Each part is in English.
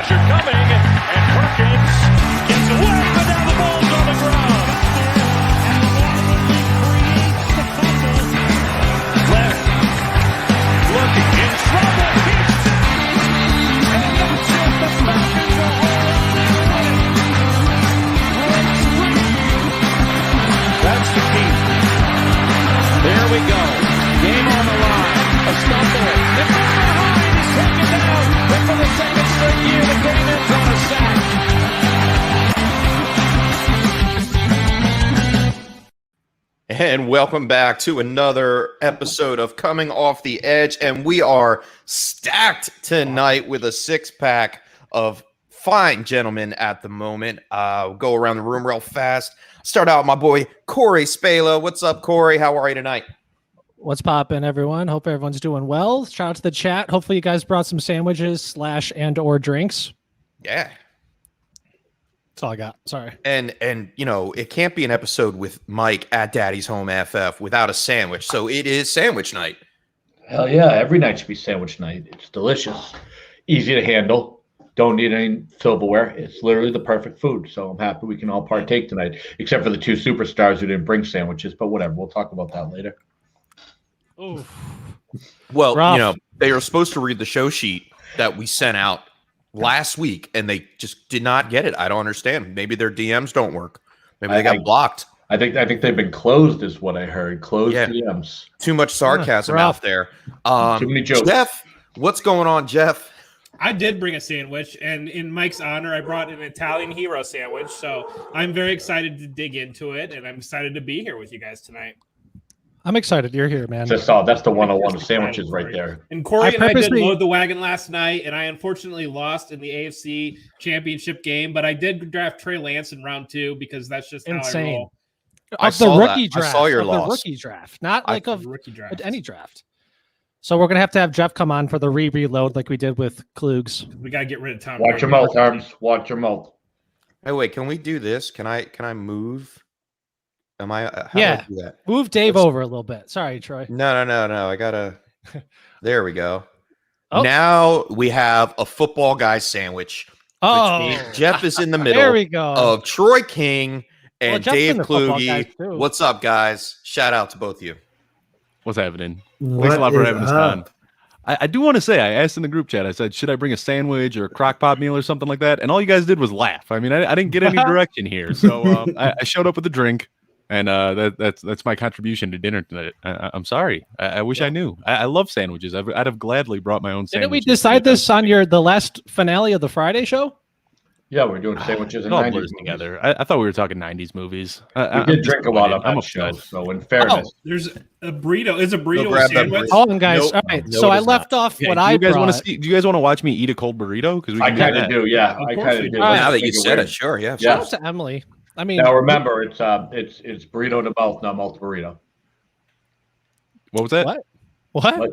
pressure coming, and Perkins gets away, but now the ball's on the ground. Left, looking in trouble. He's sacked, and that's it. The Falcons are that's the key. There we go. Game on the line. A stumble. It's behind. He's taken down. And for the second straight year, the game ends on a sack. And welcome back to another episode of Coming Off the Edge. And we are stacked tonight with a six-pack of fine gentlemen at the moment. We'll go around the room real fast. Start out with my boy, Corey Spala. What's up, Corey? How are you tonight? What's poppin', everyone? Hope everyone's doing well. Shout out to the chat. Hopefully you guys brought some sandwiches / and or drinks. Yeah. That's all I got. Sorry. And you know, it can't be an episode with Mike at Daddy's Home FF without a sandwich. So it is sandwich night. Hell yeah. Every night should be sandwich night. It's delicious. Easy to handle. Don't need any silverware. It's literally the perfect food. So I'm happy we can all partake tonight, except for the two superstars who didn't bring sandwiches. But whatever. We'll talk about that later. Oof. Well, Rough. you know, they were supposed to read the show sheet that we sent out last week, and they just did not get it. I don't understand. Maybe their DMs don't work. Maybe they got blocked. I think they've been closed, is what I heard. Closed DMs. Too much sarcasm out there. Too many jokes. Jeff, what's going on, Jeff? I did bring a sandwich, and in Mike's honor, I brought an Italian hero sandwich. So I'm very excited to dig into it, and I'm excited to be here with you guys tonight. I'm excited you're here, man. That's the 101 of sandwiches right there. And Corey and I did load the wagon last night, and I unfortunately lost in the AFC Championship game, but I did draft Trey Lance in round 2 because that's just how I roll. Of the rookie draft. I saw your loss. The rookie draft, not like of rookie draft. Any draft. So we're gonna have Jeff come on for the reload like we did with Klugs. We gotta get rid of Tom. Watch your mouth, Arms. Watch your mouth. Hey, wait, can we do this? Can I move? Am I? How do I do that? Move Dave over a little bit. Sorry, Troy. No. I gotta. There we go. Oh. Now we have a football guy sandwich. Oh, Jeff is in the middle. There we go. Of Troy King and Jeff's Dave in the football guys, Kluge. too. What's up, guys? Shout out to both of you. What's happening? Thanks a lot for having us on. I do want to say, I asked in the group chat, I said, should I bring a sandwich or a crock pot meal or something like that? And all you guys did was laugh. I mean, I didn't get any direction here. So I showed up with a drink, and that's my contribution to dinner tonight. I'm sorry. I wish I knew. I love sandwiches. I'd have gladly brought my own sandwich. Didn't we decide this on the last finale of the Friday show? Yeah, we're doing sandwiches and all 90s blurs movies. together. I thought we were talking 90s movies. We did drink a lot of I'm that show, upset. so in fairness. There's a burrito. Is a burrito grab a that sandwich? Hold on, guys. Nope. All right. No, So it I is left off Yeah, what do I you guys want brought. to see? Do you guys want to watch me eat a cold burrito? Because I kind of do, yeah. I course kind we of do. do. Now that Make you it said weird. it, sure, yeah. Shout Yeah. out to Emily. I mean, Now remember, it's burrito to mouth, not mouth to burrito. What was that? what?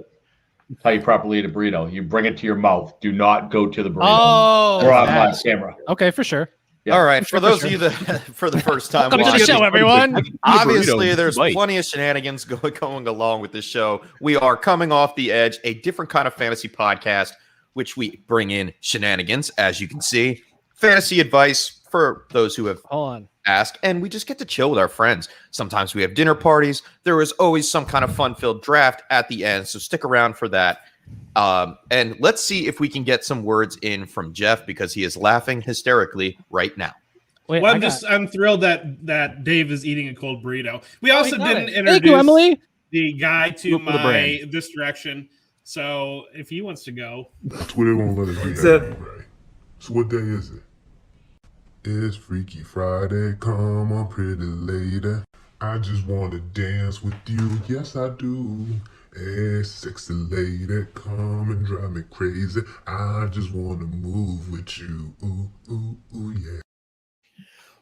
That's how you properly eat a burrito. You bring it to your mouth. Do not go to the burrito. Oh, We're on live that's- camera. okay, for sure. Yeah. All right, for those of you that for the first time Welcome to the watching, show, everyone. obviously there's Bite. plenty of shenanigans going along with this show. We are Coming Off the Edge, a different kind of fantasy podcast, which we bring in shenanigans, as you can see, fantasy advice for those who have Hold on. asked, and we just get to chill with our friends. Sometimes we have dinner parties. There is always some kind of fun-filled draft at the end, so stick around for that. And let's see if we can get some words in from Jeff, because he is laughing hysterically right now. Wait, Well, I'm thrilled that Dave is eating a cold burrito. We also got didn't it. introduce Thank you, Emily. the guy to Look for the brand. this direction. So if he wants to go, Twitter won't let us do that anyway. So what day is it? It's Freaky Friday, come on pretty lady. I just want to dance with you, yes I do. Hey, sexy lady, come and drive me crazy. I just want to move with you, ooh, ooh, ooh, yeah.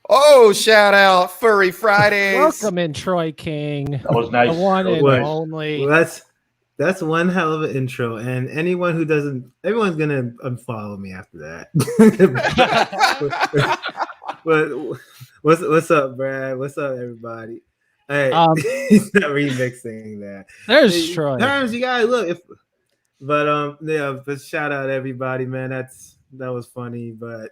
Oh, shout out Furry Fridays. Welcome in, Troy King. That was nice. The one and What? only. Well, that's one hell of an intro, and anyone who doesn't, everyone's gonna unfollow me after that. But what's up, Brad? What's up, everybody? Hey, he's not remixing that. There's Hey, Troy. Terms, you guys look. But shout out everybody, man. That was funny, but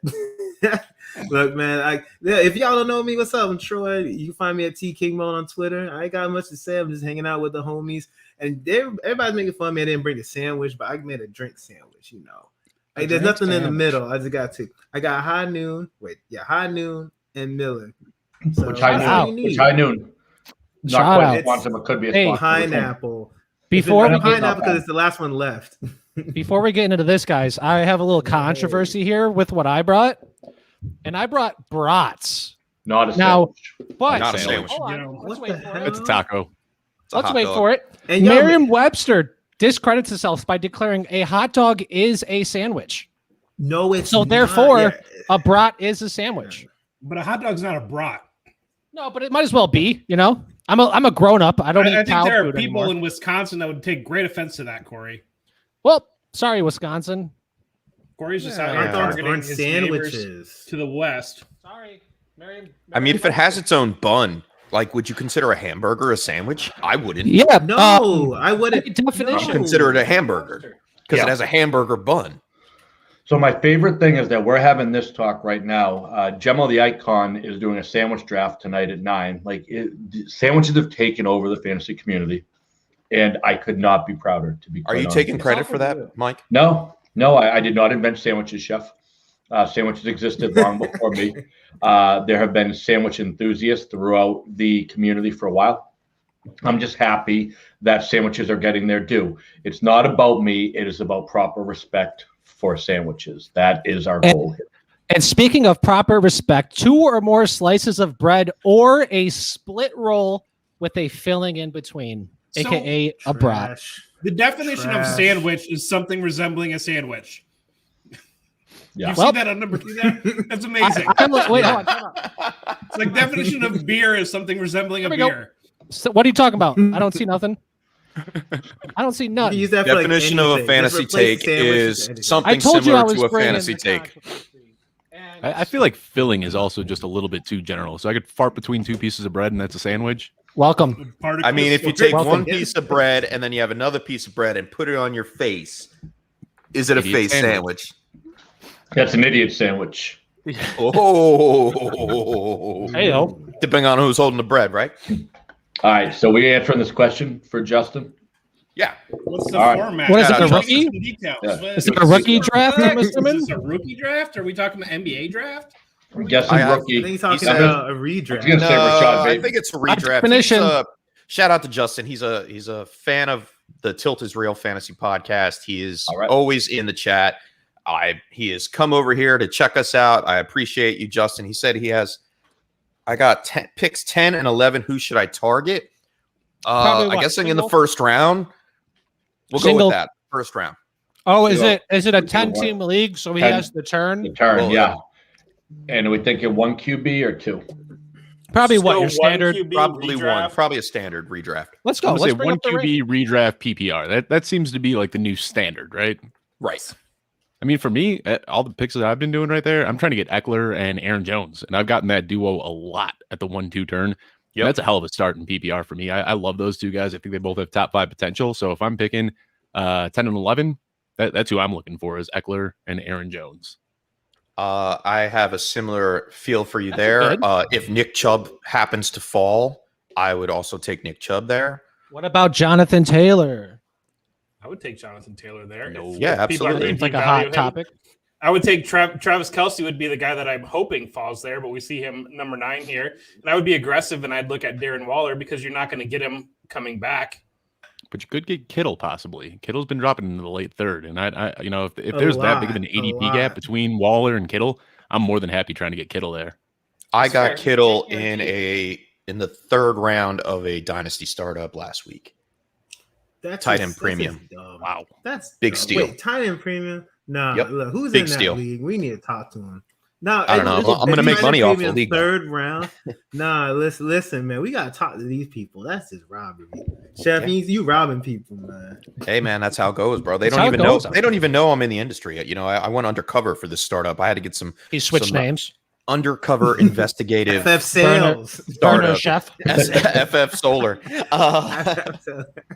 look, man. If y'all don't know me, what's up? I'm Troy. You can find me at T King Mode on Twitter. I ain't got much to say. I'm just hanging out with the homies, and everybody's making fun of me. I didn't bring a sandwich, but I made a drink sandwich. You know, like there's nothing in the middle. I just got two. I got high noon. High noon and Miller. So Which high noon? Not quite a sponsor, but could be a sponsor. Pineapple. Before we pineapple, because it's the last one left. Before we get into this, guys, I have a little controversy here with what I brought, and I brought brats. Not a sandwich. But not a sandwich. Let's wait for it. It's a taco. Let's wait for it. And Merriam-Webster discredits itself by declaring a hot dog is a sandwich. No, it's so. Not. Therefore, a brat is a sandwich. But a hot dog's not a brat. No, but it might as well be. You know, I'm a grown up. I don't eat cow food there are people anymore. in Wisconsin that would take great offense to that, Corey. Well, sorry, Wisconsin. Corey's just out here targeting his sandwiches neighbors to the west. Sorry, Merriam. I mean, if it has its own bun, like, would you consider a hamburger a sandwich? I wouldn't. Yeah, no, I wouldn't. Definition. I'd consider it a hamburger because it has a hamburger bun. So my favorite thing is that we're having this talk right now. Gemma the Icon is doing a sandwich draft tonight at 9. Sandwiches have taken over the fantasy community, and I could not be prouder to be. Are you taking credit for that, Mike? No, I did not invent sandwiches, chef. Sandwiches existed long before me. There have been sandwich enthusiasts throughout the community for a while. I'm just happy that sandwiches are getting their due. It's not about me. It is about proper respect for sandwiches. That is our goal here. And speaking of proper respect, 2 or more slices of bread or a split roll with a filling in between, aka a brat. The definition of sandwich is something resembling a sandwich. Yeah. You see that on number 2 there? That's amazing. Wait, hold on. It's like definition of beer is something resembling a beer. So what are you talking about? I don't see nothing. I don't see nothing. Use that for Definition of a fantasy take is something similar to a fantasy take. I feel like filling is also just a little bit too general. So I could fart between 2 pieces of bread and that's a sandwich. Welcome. I mean, if you take one piece of bread and then you have another piece of bread and put it on your face, is it a face sandwich? That's an idiot sandwich. Oh, Hey-o. Depending on who's holding the bread, right? All right, so we answering this question for Justin. Yeah. What's the All right. format? What is it, a Rookie? rookie? Is it a rookie draft, I'm assuming? Is this a rookie draft? Are we talking about NBA draft? I'm guessing rookie. I think he's talking about a redraft. Gonna say Rashad Bateman. I think it's a redraft. Shout out to Justin. He's a fan of the Tilt is Real Fantasy Podcast. He is always in the chat. He has come over here to check us out. I appreciate you, Justin. He said he has. I got picks 10 and 11. Who should I target? I guess in the first round. We'll go with that first round. Oh, is it a 10-team league? So he has the turn. The turn, yeah. And are we thinking 1 QB or 2? Probably what your standard. QB probably redraft. 1. Probably a standard redraft. Let's go. Let's Let's say bring 1 up the QB redraft PPR. That seems to be like the new standard, right? Right. I mean, for me, all the picks that I've been doing right there, I'm trying to get Eckler and Aaron Jones, and I've gotten that duo a lot at the 1-2 turn. Yeah, that's a hell of a start in PPR for me. I love those 2 guys. I think they both have top 5 potential. So if I'm picking 10 and 11, that's who I'm looking for is Eckler and Aaron Jones. I have a similar feel for you there. If Nick Chubb happens to fall, I would also take Nick Chubb there. What about Jonathan Taylor? I would take Jonathan Taylor there. Yeah, absolutely. Seems like a hot topic. I would take Travis Kelce would be the guy that I'm hoping falls there, but we see him number 9 here. And I would be aggressive and I'd look at Darren Waller because you're not going to get him coming back. But you could get Kittle possibly. Kittle's been dropping into the late 3rd, and I if there's that big of an ADP gap between Waller and Kittle, I'm more than happy trying to get Kittle there. I got Kittle in the 3rd round of a dynasty startup last week. That's tight end premium. Wow, that's big steal. Wait, tight end premium? Nah, look, who's big in that steal. League? We need to talk to him. No, I don't know. I'm going to make money off the league. 3rd round. Nah, listen, man. We got to talk to these people. That's just robbery. Chef, you robbing people, man. Hey, man, that's how it goes, bro. They don't even know. They don't even know I'm in the industry. You know, I went undercover for this startup. I had to get some. He switched names. Undercover investigative FF Sales Burner Chef FF Solar.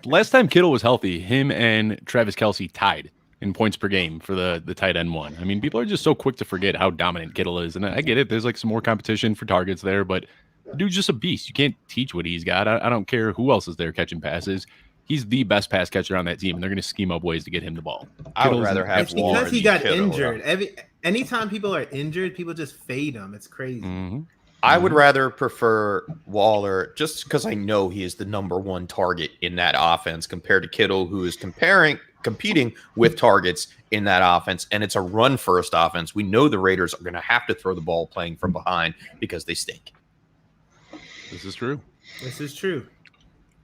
Last time Kittle was healthy, him and Travis Kelce tied in points per game for the tight end one. I mean, people are just so quick to forget how dominant Kittle is. And I get it. There's like some more competition for targets there, but the dude's just a beast. You can't teach what he's got. I don't care who else is there catching passes. He's the best pass catcher on that team, and they're going to scheme up ways to get him the ball. I would rather have It's because he got injured. Anytime people are injured, people just fade him. It's crazy. I would rather prefer Waller just because I know he is the number one target in that offense compared to Kittle, who is competing with targets in that offense. And it's a run-first offense. We know the Raiders are going to have to throw the ball playing from behind because they stink. This is true. This is true.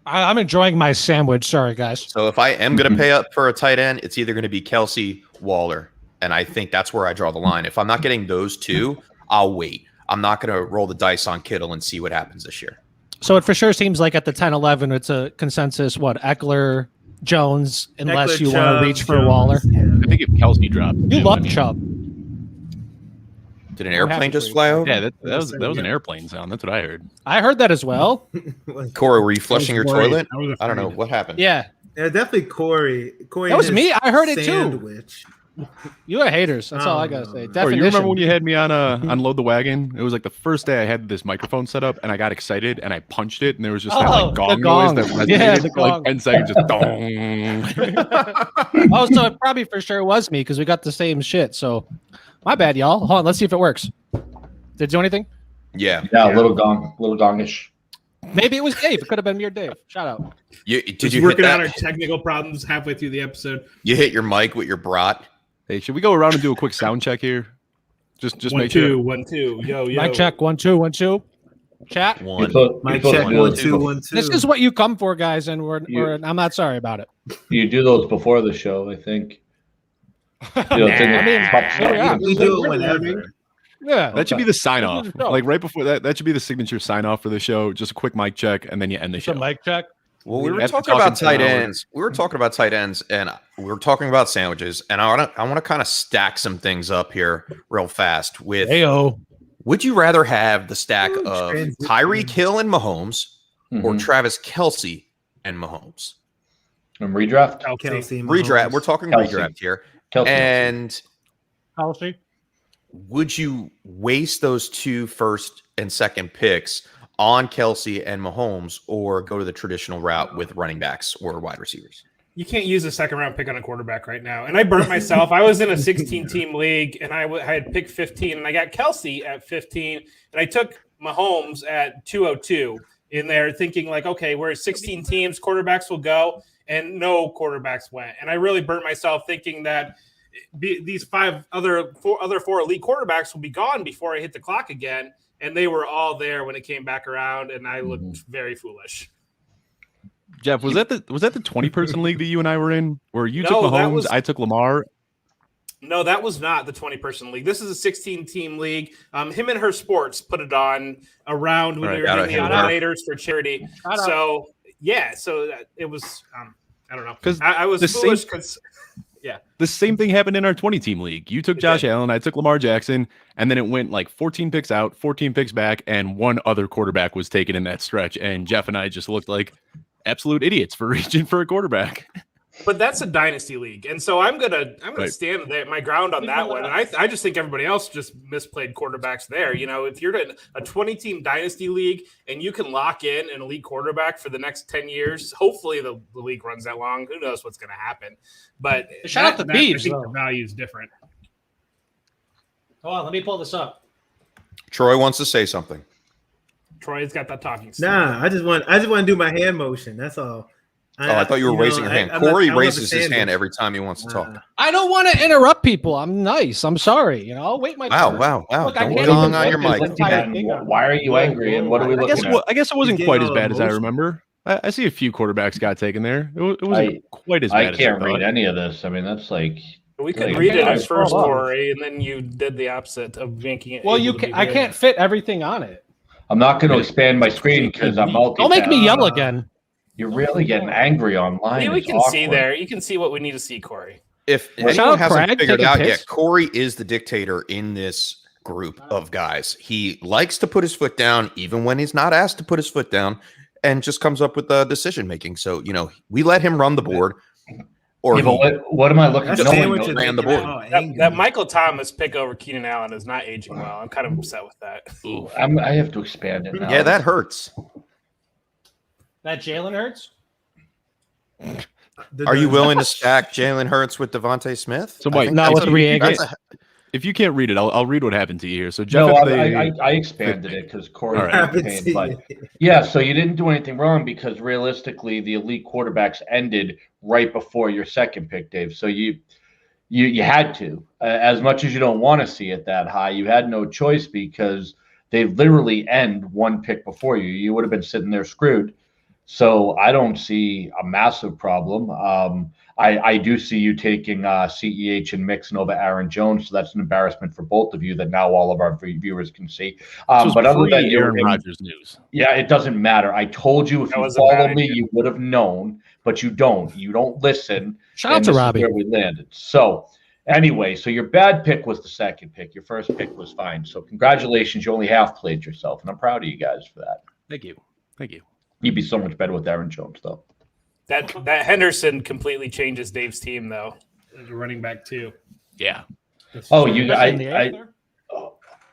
I'm enjoying my sandwich. Sorry, guys. So if I am going to pay up for a tight end, it's either going to be Kelsey, Waller. And I think that's where I draw the line. If I'm not getting those two, I'll wait. I'm not going to roll the dice on Kittle and see what happens this year. So it for sure seems like at the 10-11, it's a consensus. What, Eckler, Jones, unless you want to reach for Waller. Yeah. I think if Kelsey dropped, You love Chubb. Did an airplane just fly over? Yeah, that was an airplane sound. That's what I heard. I heard that as well. Corey, were you flushing your worried. toilet? I was I don't know. afraid. What happened? Yeah, Yeah, definitely Corey. that was me. I heard it too. Sandwich. You are haters. That's all I gotta say. Or Definition. you remember when you had me on Unload the Wagon? It was like the first day I had this microphone set up, and I got excited, and I punched it, and there was just that Oh, like gong the gong. noise that resonated Yeah, the for like gong. 10 seconds, just dong. Oh, so it probably for sure was me because we got the same shit. So my bad, y'all. Hold on, let's see if it works. Did it do anything? Yeah. Yeah, a little gongish. Maybe it was Dave. It could have been me or Dave. Shout out. Did Just you hit working out that? our technical problems halfway through the episode. You hit your mic with your brat? Hey, should we go around and do a quick sound check here? Just 1, make 2, sure. 1, 2. Yo, yo. Mic check. 1, 2, 1, 2. Chat. One. Mic check. 1, 2, 1, 2. This is what you come for, guys, and You- I'm not sorry about it. You do those before the show, I think. You know, yeah. We do it whenever. Yeah. That should be the sign off. This is dope. Like right before that, that should be the signature sign off for the show. Just a quick mic check, and then you end the show. mic check. Well, we were After talking about talking tight 10 hours. ends. We were talking about tight ends, and we were talking about sandwiches. And I want to kind of stack some things up here real fast. With Heyo. would you rather have the stack Ooh, of transition. Tyreek Hill and Mahomes, or Mhm. Travis Kelsey and Mahomes? And redraft. Kelsey. Redraft. Mahomes. We're talking Kelsey. redraft here. Kelsey. And Policy. would you waste those 2 first and second picks on Kelsey and Mahomes, or go to the traditional route with running backs or wide receivers? You can't use a second round pick on a quarterback right now. And I burnt myself. I was in a 16 team league, and I had picked 15, and I got Kelsey at 15, and I took Mahomes at 202 in there, thinking like, okay, we're 16 teams, quarterbacks will go, and no quarterbacks went. And I really burnt myself thinking that these four elite quarterbacks will be gone before I hit the clock again. And they were all there when it came back around, and I looked very foolish. Jeff, was that the 20-person league that you and I were in, where you No, took that Mahomes, was- I took Lamar? No, that was not the 20-person league. This is a 16-team league. Him and Her Sports put it on around when All right, we were gotta doing the hit her. Eliminators for charity. Shout out. So, yeah, it was, I don't know. 'Cause I was the foolish same- because, The same thing happened in our 20-team league. You took Josh Allen, I took Lamar Jackson, and then it went like 14 picks out, 14 picks back, and one other quarterback was taken in that stretch. And Jeff and I just looked like absolute idiots for reaching for a quarterback. but that's a dynasty league, and so I'm gonna Right. stand my ground on that one. And I just think everybody else just misplayed quarterbacks there. You know, if you're in a 20-team dynasty league and you can lock in an elite quarterback for the next 10 years, hopefully the league runs that long. Who knows what's going to happen? But Shout out to I Beebs, think though. the value is different. Hold on, let me pull this up. Troy wants to say something. Troy's got that talking stick. Nah, I just want to do my hand motion. That's all. I thought you were raising your hand. Corey raises his hand every time he wants to talk. I don't want to interrupt people. I'm nice. I'm sorry. You know, I'll wait my Wow, turn. wow. Look, I Don't can't gong even on your focus. mic. Entire thing on- Why are you angry? And what are we I looking guess, at? I guess it wasn't He's quite getting as bad all as I emotional. remember. I see a few quarterbacks got taken there. It wasn't quite as bad I as can't I read thought. any of this. I mean, that's like We could Like, read it I at first, scroll up. Corey, and then you did the opposite of making it. Well, able you to can, be I read. can't fit everything on it. I'm not going to expand my screen because I'm multitasking. Don't make me yell again. You're really getting angry online. Yeah, we It's can see awkward. there. You can see what we need to see, Corey. If Shout anyone out hasn't Craig, figured taking out piss. yet, Corey is the dictator in this group of guys. He likes to put his foot down, even when he's not asked to put his foot down, and just comes up with the decision making. So, we let him run the board. or Yeah, but what am I looking That at? No one sandwich knows. is ran the making board. me all That, angry. that Michael Thomas pick over Keenan Allen is not aging well. I'm kind of upset with that. I have to expand it now. Yeah, that hurts. That Jalen Hurts? Are you willing to stack Jalen Hurts with Devontae Smith? So, I Mike, think not that's with a- Reagans. that's a- If you can't read it, I'll read what happened to you here. So Jeff, No, if they, I expanded it because Corey All right. had pain, but yeah, so you didn't do anything wrong because realistically, the elite quarterbacks ended right before your second pick, Dave. So you had to, as much as you don't want to see it that high, you had no choice because they literally end one pick before you. You would have been sitting there screwed. So I don't see a massive problem. I do see you taking CEH and Mixon over Aaron Jones, so that's an embarrassment for both of you that now all of our viewers can see. this was But other than Aaron Rodgers news. yeah, it doesn't matter. I told you if That you was a bad followed me, idea. you would have known, but you don't. You don't listen. Shout out and to this is Robbie. where we landed. So anyway, so your bad pick was the second pick. Your first pick was fine. So congratulations, you only half played yourself, and I'm proud of you guys for that. Thank you. Thank you. You'd be so much better with Aaron Jones, though. That Henderson completely changes Dave's team, though. Running back too. Yeah. Oh, you, Especially in the I eighth there?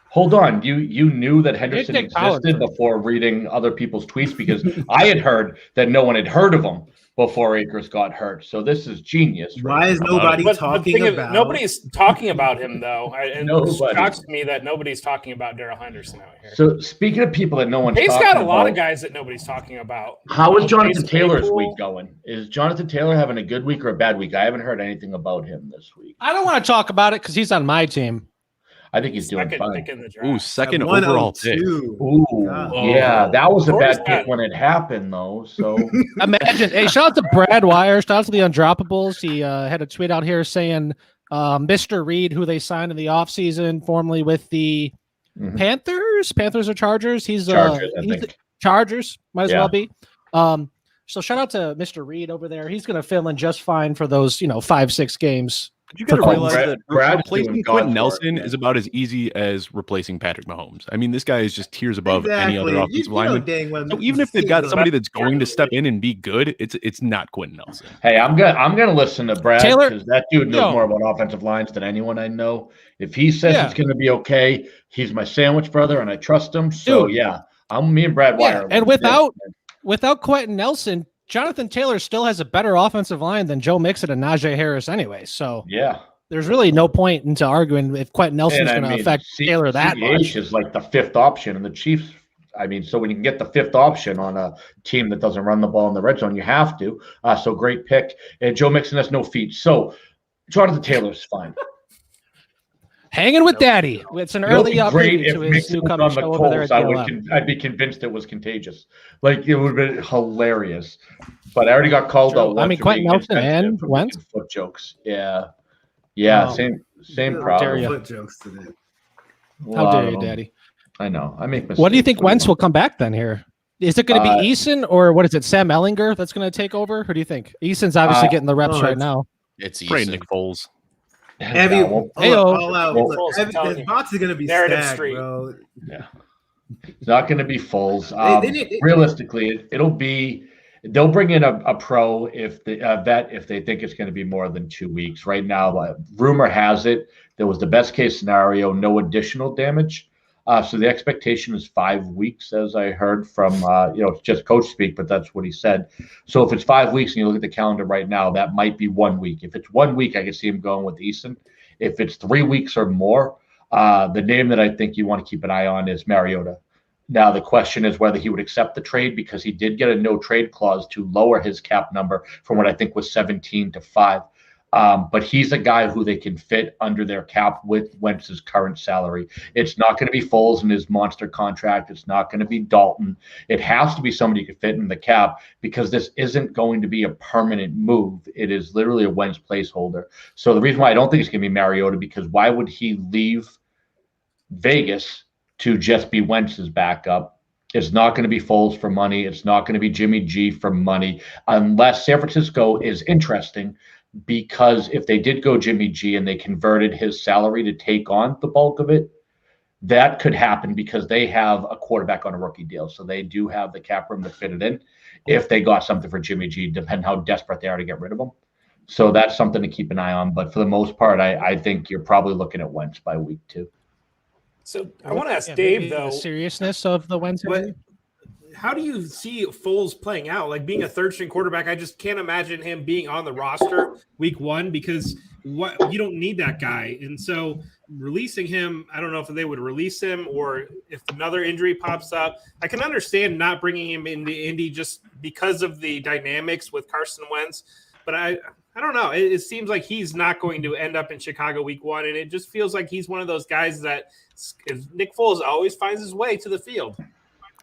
hold on. You knew that Henderson take Pollard existed first. before reading other people's tweets because I had heard that no one had heard of him before Akers got hurt. So this is genius. right Why is here. nobody But the talking thing is, about? nobody's talking about him, though. And it Nobody. shocks me that nobody's talking about Darrell Henderson out here. So speaking of people that no one's He's talking got a lot about, of guys that nobody's talking about. how is Jonathan Chase Taylor's Claypool. week going? Is Jonathan Taylor having a good week or a bad week? I haven't heard anything about him this week. I don't want to talk about it because he's on my team. I think he's doing Second fine. pick in the draft. Ooh, second overall pick. 102. Ooh, God. yeah, that was a Corey's bad pick got- when it happened, though. So Imagine, hey, shout out to Brad Wire, shout out to the Undroppables. He had a tweet out here saying Mr. Reed, who they signed in the offseason, formerly with the Mhm. Panthers or Chargers. He's Chargers, I he's think. the Chargers, might as Yeah. well be. So shout out to Mr. Reed over there. He's going to fill in just fine for those, 5-6 games. But you got to For realize Brad- that Brad's replacing doing Quentin God's work, Nelson man. is about as easy as replacing Patrick Mahomes. I mean, this guy is just tiers above any other Exactly. offensive You know lineman. dang well So even if they've got somebody that's going to step in and be good, it's not Quentin Nelson. hey, I'm gonna listen to Brad Taylor- because that dude knows Yo. more about offensive lines than anyone I know. If he says Yeah. it's gonna be okay, he's my sandwich brother, and I trust him. So Dude. yeah, me and Brad Yeah, Wire. and without Quentin Nelson, Jonathan Taylor still has a better offensive line than Joe Mixon and Najee Harris anyway. So yeah. there's really no point into arguing if Quentin Nelson's And I going to mean, affect Taylor that CEH much. is like the fifth option, and the Chiefs. I mean, so when you can get the fifth option on a team that doesn't run the ball in the red zone, you have to. So great pick. And Joe Mixon has no feet. So Jonathan Taylor's fine. Hanging with Daddy. It's an It would early be great update if to his Mixon new was coming on the show over there at Colts. DLF. I'd be convinced it was contagious. Like it would have been hilarious. But I already got called True. out. I once mean, for Quentin being Nelson insensitive and for Wentz? making foot jokes. Yeah, yeah, Oh. same How problem. dare you. Foot jokes today. How dare you, Daddy? I know. I make mistakes. What do you think What Wentz will come back then here? Is it going to be Uh, Eason or what is it, Sam Ellinger that's going to take over? Who do you think? Eason's obviously getting the reps oh, right it's- now. It's Pray easy. Nick Foles. Have Yeah, you? well, Heyo. All out. Well, Look, Foles, I'm telling this you. box is going to be Narrative stacked, Street. bro. it's not going to be Foles. They need- Realistically, it'll be. They'll bring in a pro if the vet if they think it's going to be more than 2 weeks. Right now, rumor has it there was the best case scenario, no additional damage. So the expectation is 5 weeks, as I heard from it's just coach speak, but that's what he said. So if it's 5 weeks and you look at the calendar right now, that might be 1 week. If it's 1 week, I can see him going with Eason. If it's 3 weeks or more, the name that I think you want to keep an eye on is Mariota. Now, the question is whether he would accept the trade because he did get a no trade clause to lower his cap number from what I think was 17 to 5. But he's a guy who they can fit under their cap with Wentz's current salary. It's not going to be Foles in his monster contract. It's not going to be Dalton. It has to be somebody who can fit in the cap because this isn't going to be a permanent move. It is literally a Wentz placeholder. So the reason why I don't think it's going to be Mariota, because why would he leave Vegas to just be Wentz's backup? It's not going to be Foles for money. It's not going to be Jimmy G for money, unless San Francisco is interesting. Because if they did go Jimmy G and they converted his salary to take on the bulk of it, that could happen because they have a quarterback on a rookie deal. So they do have the cap room to fit it in if they got something for Jimmy G, depending how desperate they are to get rid of him. So that's something to keep an eye on. But for the most part, I think you're probably looking at Wentz by week 2. So I want to ask Yeah, Dave, maybe though, the seriousness of the Wentz but injury. how do you see Foles playing out? Like being a third-string quarterback, I just can't imagine him being on the roster week 1 because you don't need that guy. And so releasing him, I don't know if they would release him or if another injury pops up. I can understand not bringing him into Indy just because of the dynamics with Carson Wentz, but I don't know. It seems like he's not going to end up in Chicago week 1, and it just feels like he's one of those guys that Nick Foles always finds his way to the field.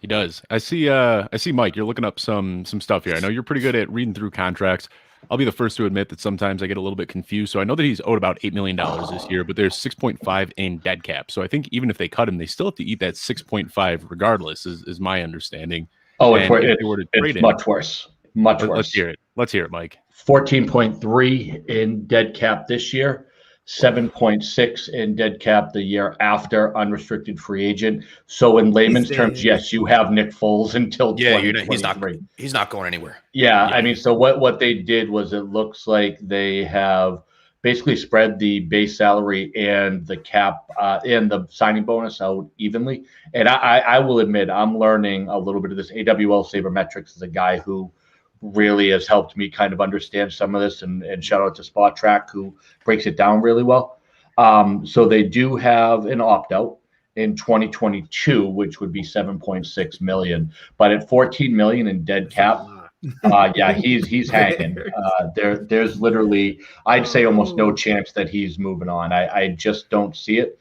He does. I see Mike, you're looking up some stuff here. I know you're pretty good at reading through contracts. I'll be the first to admit that sometimes I get a little bit confused. So I know that he's owed about $8 million this year, but there's 6.5 in dead cap. So I think even if they cut him, they still have to eat that 6.5 regardless, is my understanding. Oh, And if they were to trade it's him- much worse. Much worse. Let's hear it, Mike. 14.3 in dead cap this year, 7.6 in dead cap the year after unrestricted free agent. So in layman's terms, yes, you have Nick Foles until 2023. He's not going anywhere. Yeah, I mean, so what they did was it looks like they have basically spread the base salary and the cap and the signing bonus out evenly. And I will admit, I'm learning a little bit of this. AWL Sabermetrics is a guy who really has helped me kind of understand some of this, and shout out to Spot Track who breaks it down really well. So they do have an opt-out in 2022, which would be 7.6 million, but at 14 million in dead cap, yeah, he's hanging. There's literally, I'd say almost no chance that he's moving on. I just don't see it.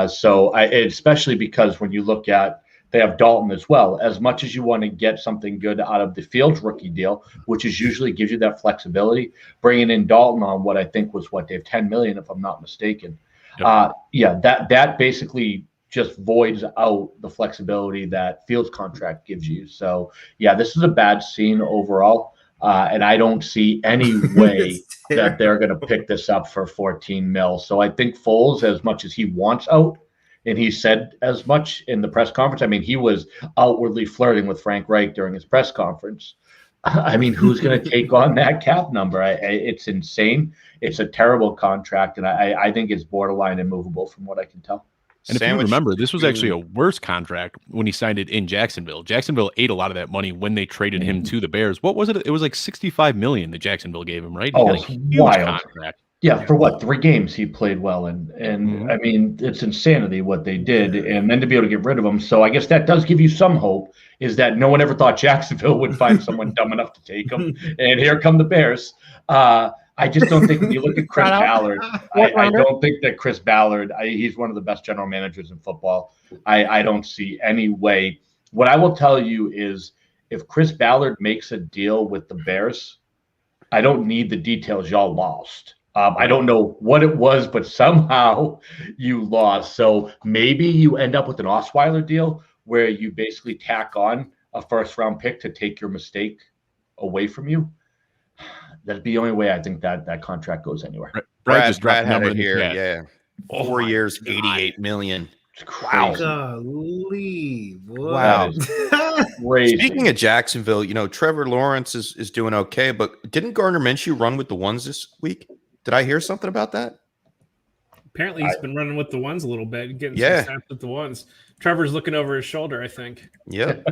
So especially because when you look at, they have Dalton as well. As much as you want to get something good out of the Fields rookie deal, which is usually gives you that flexibility, bringing in Dalton on what I think was Dave, 10 million, if I'm not mistaken. Yep. Yeah, that basically just voids out the flexibility that Fields contract gives you. So yeah, this is a bad scene overall. And I don't see any way that they're going to pick this up for 14 mil. So I think Foles, as much as he wants out, and he said as much in the press conference. I mean, he was outwardly flirting with Frank Reich during his press conference. I mean, who's going to take on that cap number? It's insane. It's a terrible contract, and I think it's borderline immovable from what I can tell. And if you remember, this was actually a worse contract when he signed it in Jacksonville. Jacksonville ate a lot of that money when they traded him to the Bears. What was it? It was like $65 million that Jacksonville gave him, right? He got a huge wild contract. Yeah, for what, 3 games he played well in. And I mean, it's insanity what they did. And then to be able to get rid of him. So I guess that does give you some hope, is that no one ever thought Jacksonville would find someone dumb enough to take him. And here come the Bears. I just don't think when you look at Chris Ballard, I don't think that Chris Ballard, he's one of the best general managers in football. I don't see any way. What I will tell you is if Chris Ballard makes a deal with the Bears, I don't need the details y'all lost. I don't know what it was, but somehow you lost. So maybe you end up with an Osweiler deal where you basically tack on a first-round pick to take your mistake away from you. That'd be the only way I think that contract goes anywhere. Brad had it here. Yeah. 4 years, 88 million. Wow. Golly, wow. Crazy. Speaking of Jacksonville, Trevor Lawrence is doing okay, but didn't Gardner Minshew run with the ones this week? Did I hear something about that? Apparently he's been running with the ones a little bit, getting some snaps with the ones. Trevor's looking over his shoulder, I think. Yep.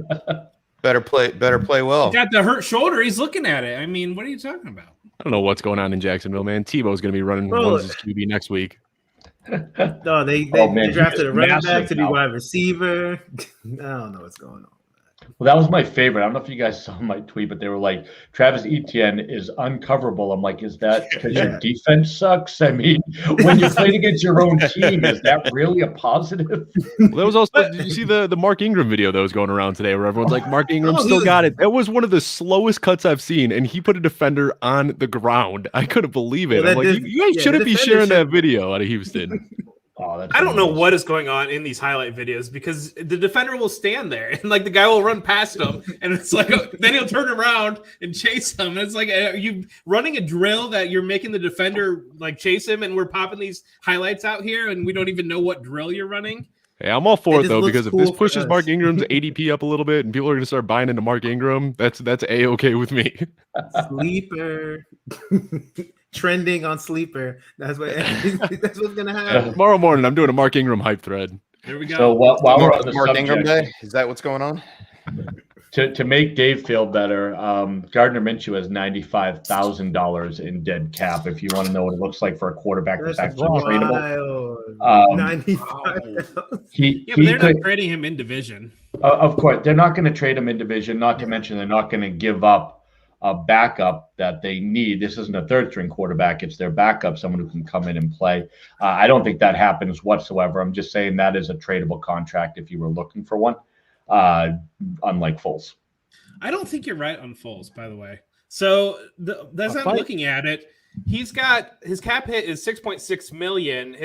Better play well. He's got the hurt shoulder. He's looking at it. I mean, what are you talking about? I don't know what's going on in Jacksonville, man. Tebow's going to be running ones as QB next week. No, they drafted a running back to be wide receiver. I don't know what's going on. Well, that was my favorite. I don't know if you guys saw my tweet, but they were like, Travis Etienne is uncoverable. I'm like, is that because your defense sucks? I mean, when you played against your own team, is that really a positive? Well, that was also, did you see the Mark Ingram video that was going around today where everyone's like, Mark Ingram still got it? That was one of the slowest cuts I've seen, and he put a defender on the ground. I couldn't believe it. Well, I'm like, you guys shouldn't be sharing that video out of Houston. Oh, that's I don't know ridiculous. what is going on in these highlight videos because the defender will stand there and like the guy will run past him and it's like then he'll turn around and chase him. And it's like, are you running a drill that you're making the defender like chase him, and we're popping these highlights out here and we don't even know what drill you're running? Hey, I'm all for It it just though, looks because if cool this for pushes us. Mark Ingram's ADP up a little bit and people are going to start buying into Mark Ingram, that's a-okay with me. Sleeper. Trending on Sleeper. That's what's gonna happen. Tomorrow morning, I'm doing a Mark Ingram hype thread. There we go. So while we're on the Mark Ingram subject, Day? Is that what's going on? to make Dave feel better, Gardner Minshew has $95,000 in dead cap. If you want to know what it looks like for a quarterback that's That's actually tradable, wild. 95,000. Yeah, but they're not trading him in division. Of course, they're not going to trade him in division. Not to mention, they're not going to give up a backup that they need. This isn't a third string quarterback. It's their backup, someone who can come in and play. I don't think that happens whatsoever. I'm just saying that is a tradable contract if you were looking for one, unlike Foles. I don't think you're right on Foles, by the way. So as I'm looking at it, he's got his cap hit is 6.6 million.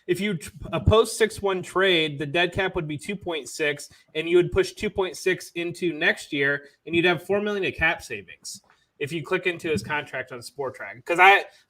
If you a post 6-1 trade, the dead cap would be 2.6, and you would push 2.6 into next year, and you'd have 4 million in cap savings if you click into his contract on Sportrack. Because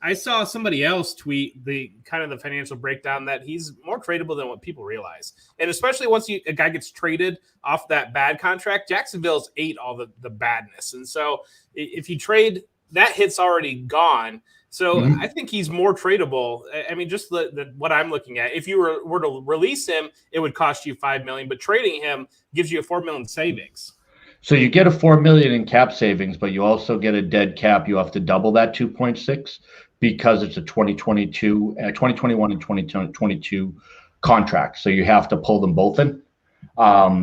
I saw somebody else tweet the kind of the financial breakdown that he's more tradable than what people realize, and especially once a guy gets traded off that bad contract, Jacksonville's ate all the badness, and so if you trade, that hit's already gone. So I think he's more tradable. I mean, just what I'm looking at. If you were to release him, it would cost you $5 million, but trading him gives you a $4 million savings. So you get a $4 million in cap savings, but you also get a dead cap. You have to double that 2.6 because it's a 2021 and 2022 contract. So you have to pull them both in.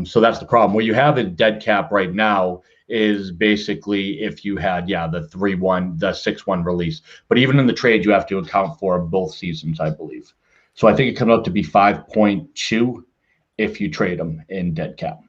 So that's the problem. Where you have a dead cap right now is basically if you had, the 3-1, the 6-1 release. But even in the trade, you have to account for both seasons, I believe. So I think it comes up to be 5.2 if you trade them in dead cap.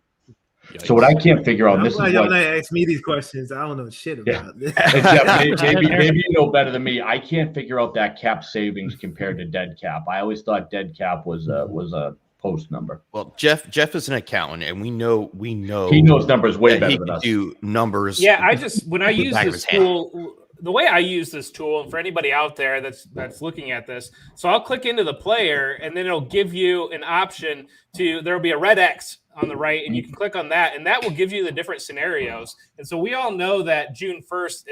Yikes. So what I can't figure out, I'm glad y'all not ask me these questions. I don't know shit about this. maybe you know better than me. I can't figure out that cap savings compared to dead cap. I always thought dead cap was a post number. Well, Jeff is an accountant, and we know he knows numbers way better than us. Do numbers. Yeah, when I use this tool, the way I use this tool, and for anybody out there that's looking at this, so I'll click into the player, and then it'll give you an option there'll be a red X on the right, and you can click on that, and that will give you the different scenarios. And so we all know that June 1st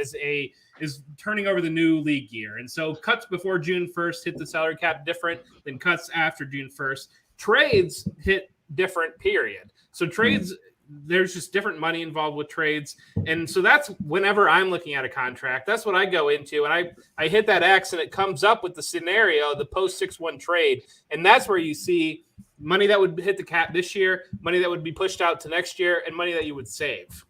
is turning over the new league year, and so cuts before June 1st hit the salary cap different than cuts after June 1st. Trades hit different, period. So trades, there's just different money involved with trades. And so that's whenever I'm looking at a contract, that's what I go into. And I hit that X and it comes up with the scenario, the post 6-1 trade. And that's where you see money that would hit the cap this year, money that would be pushed out to next year, and money that you would save.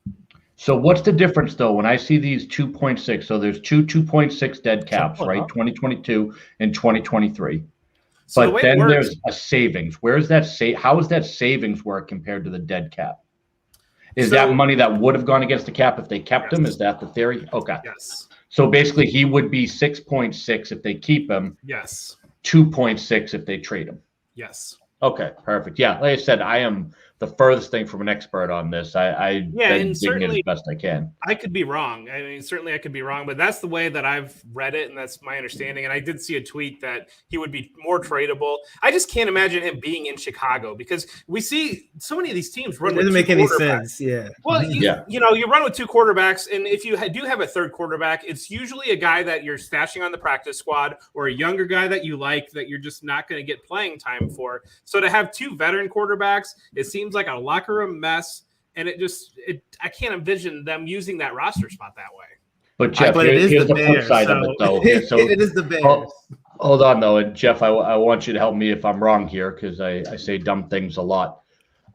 So what's the difference though? When I see these 2.6, so there's 2.6 dead caps, right? 2022 and 2023. So but then there's a savings. Where is that how is that savings work compared to the dead cap? Is that money that would have gone against the cap if they kept him? Is that the theory? Okay. Yes. So basically he would be 6.6 if they keep him. Yes. 2.6 if they trade him. Yes. Okay, perfect. Yeah, like I said, I am the furthest thing from an expert on this. And certainly as best I can. I could be wrong. I mean, certainly I could be wrong, but that's the way that I've read it, and that's my understanding. And I did see a tweet that he would be more tradable. I just can't imagine him being in Chicago because we see so many of these teams run. It doesn't make any sense. Yeah. Well, you run with two quarterbacks, and if you do have a third quarterback, it's usually a guy that you're stashing on the practice squad or a younger guy that you like that you're just not going to get playing time for. So to have two veteran quarterbacks, it seems like a locker room mess, and I can't envision them using that roster spot that way. But Jeff, here's the flip side of it, though. So it is the Bears. Hold on, though, and Jeff, I want you to help me if I'm wrong here because I say dumb things a lot.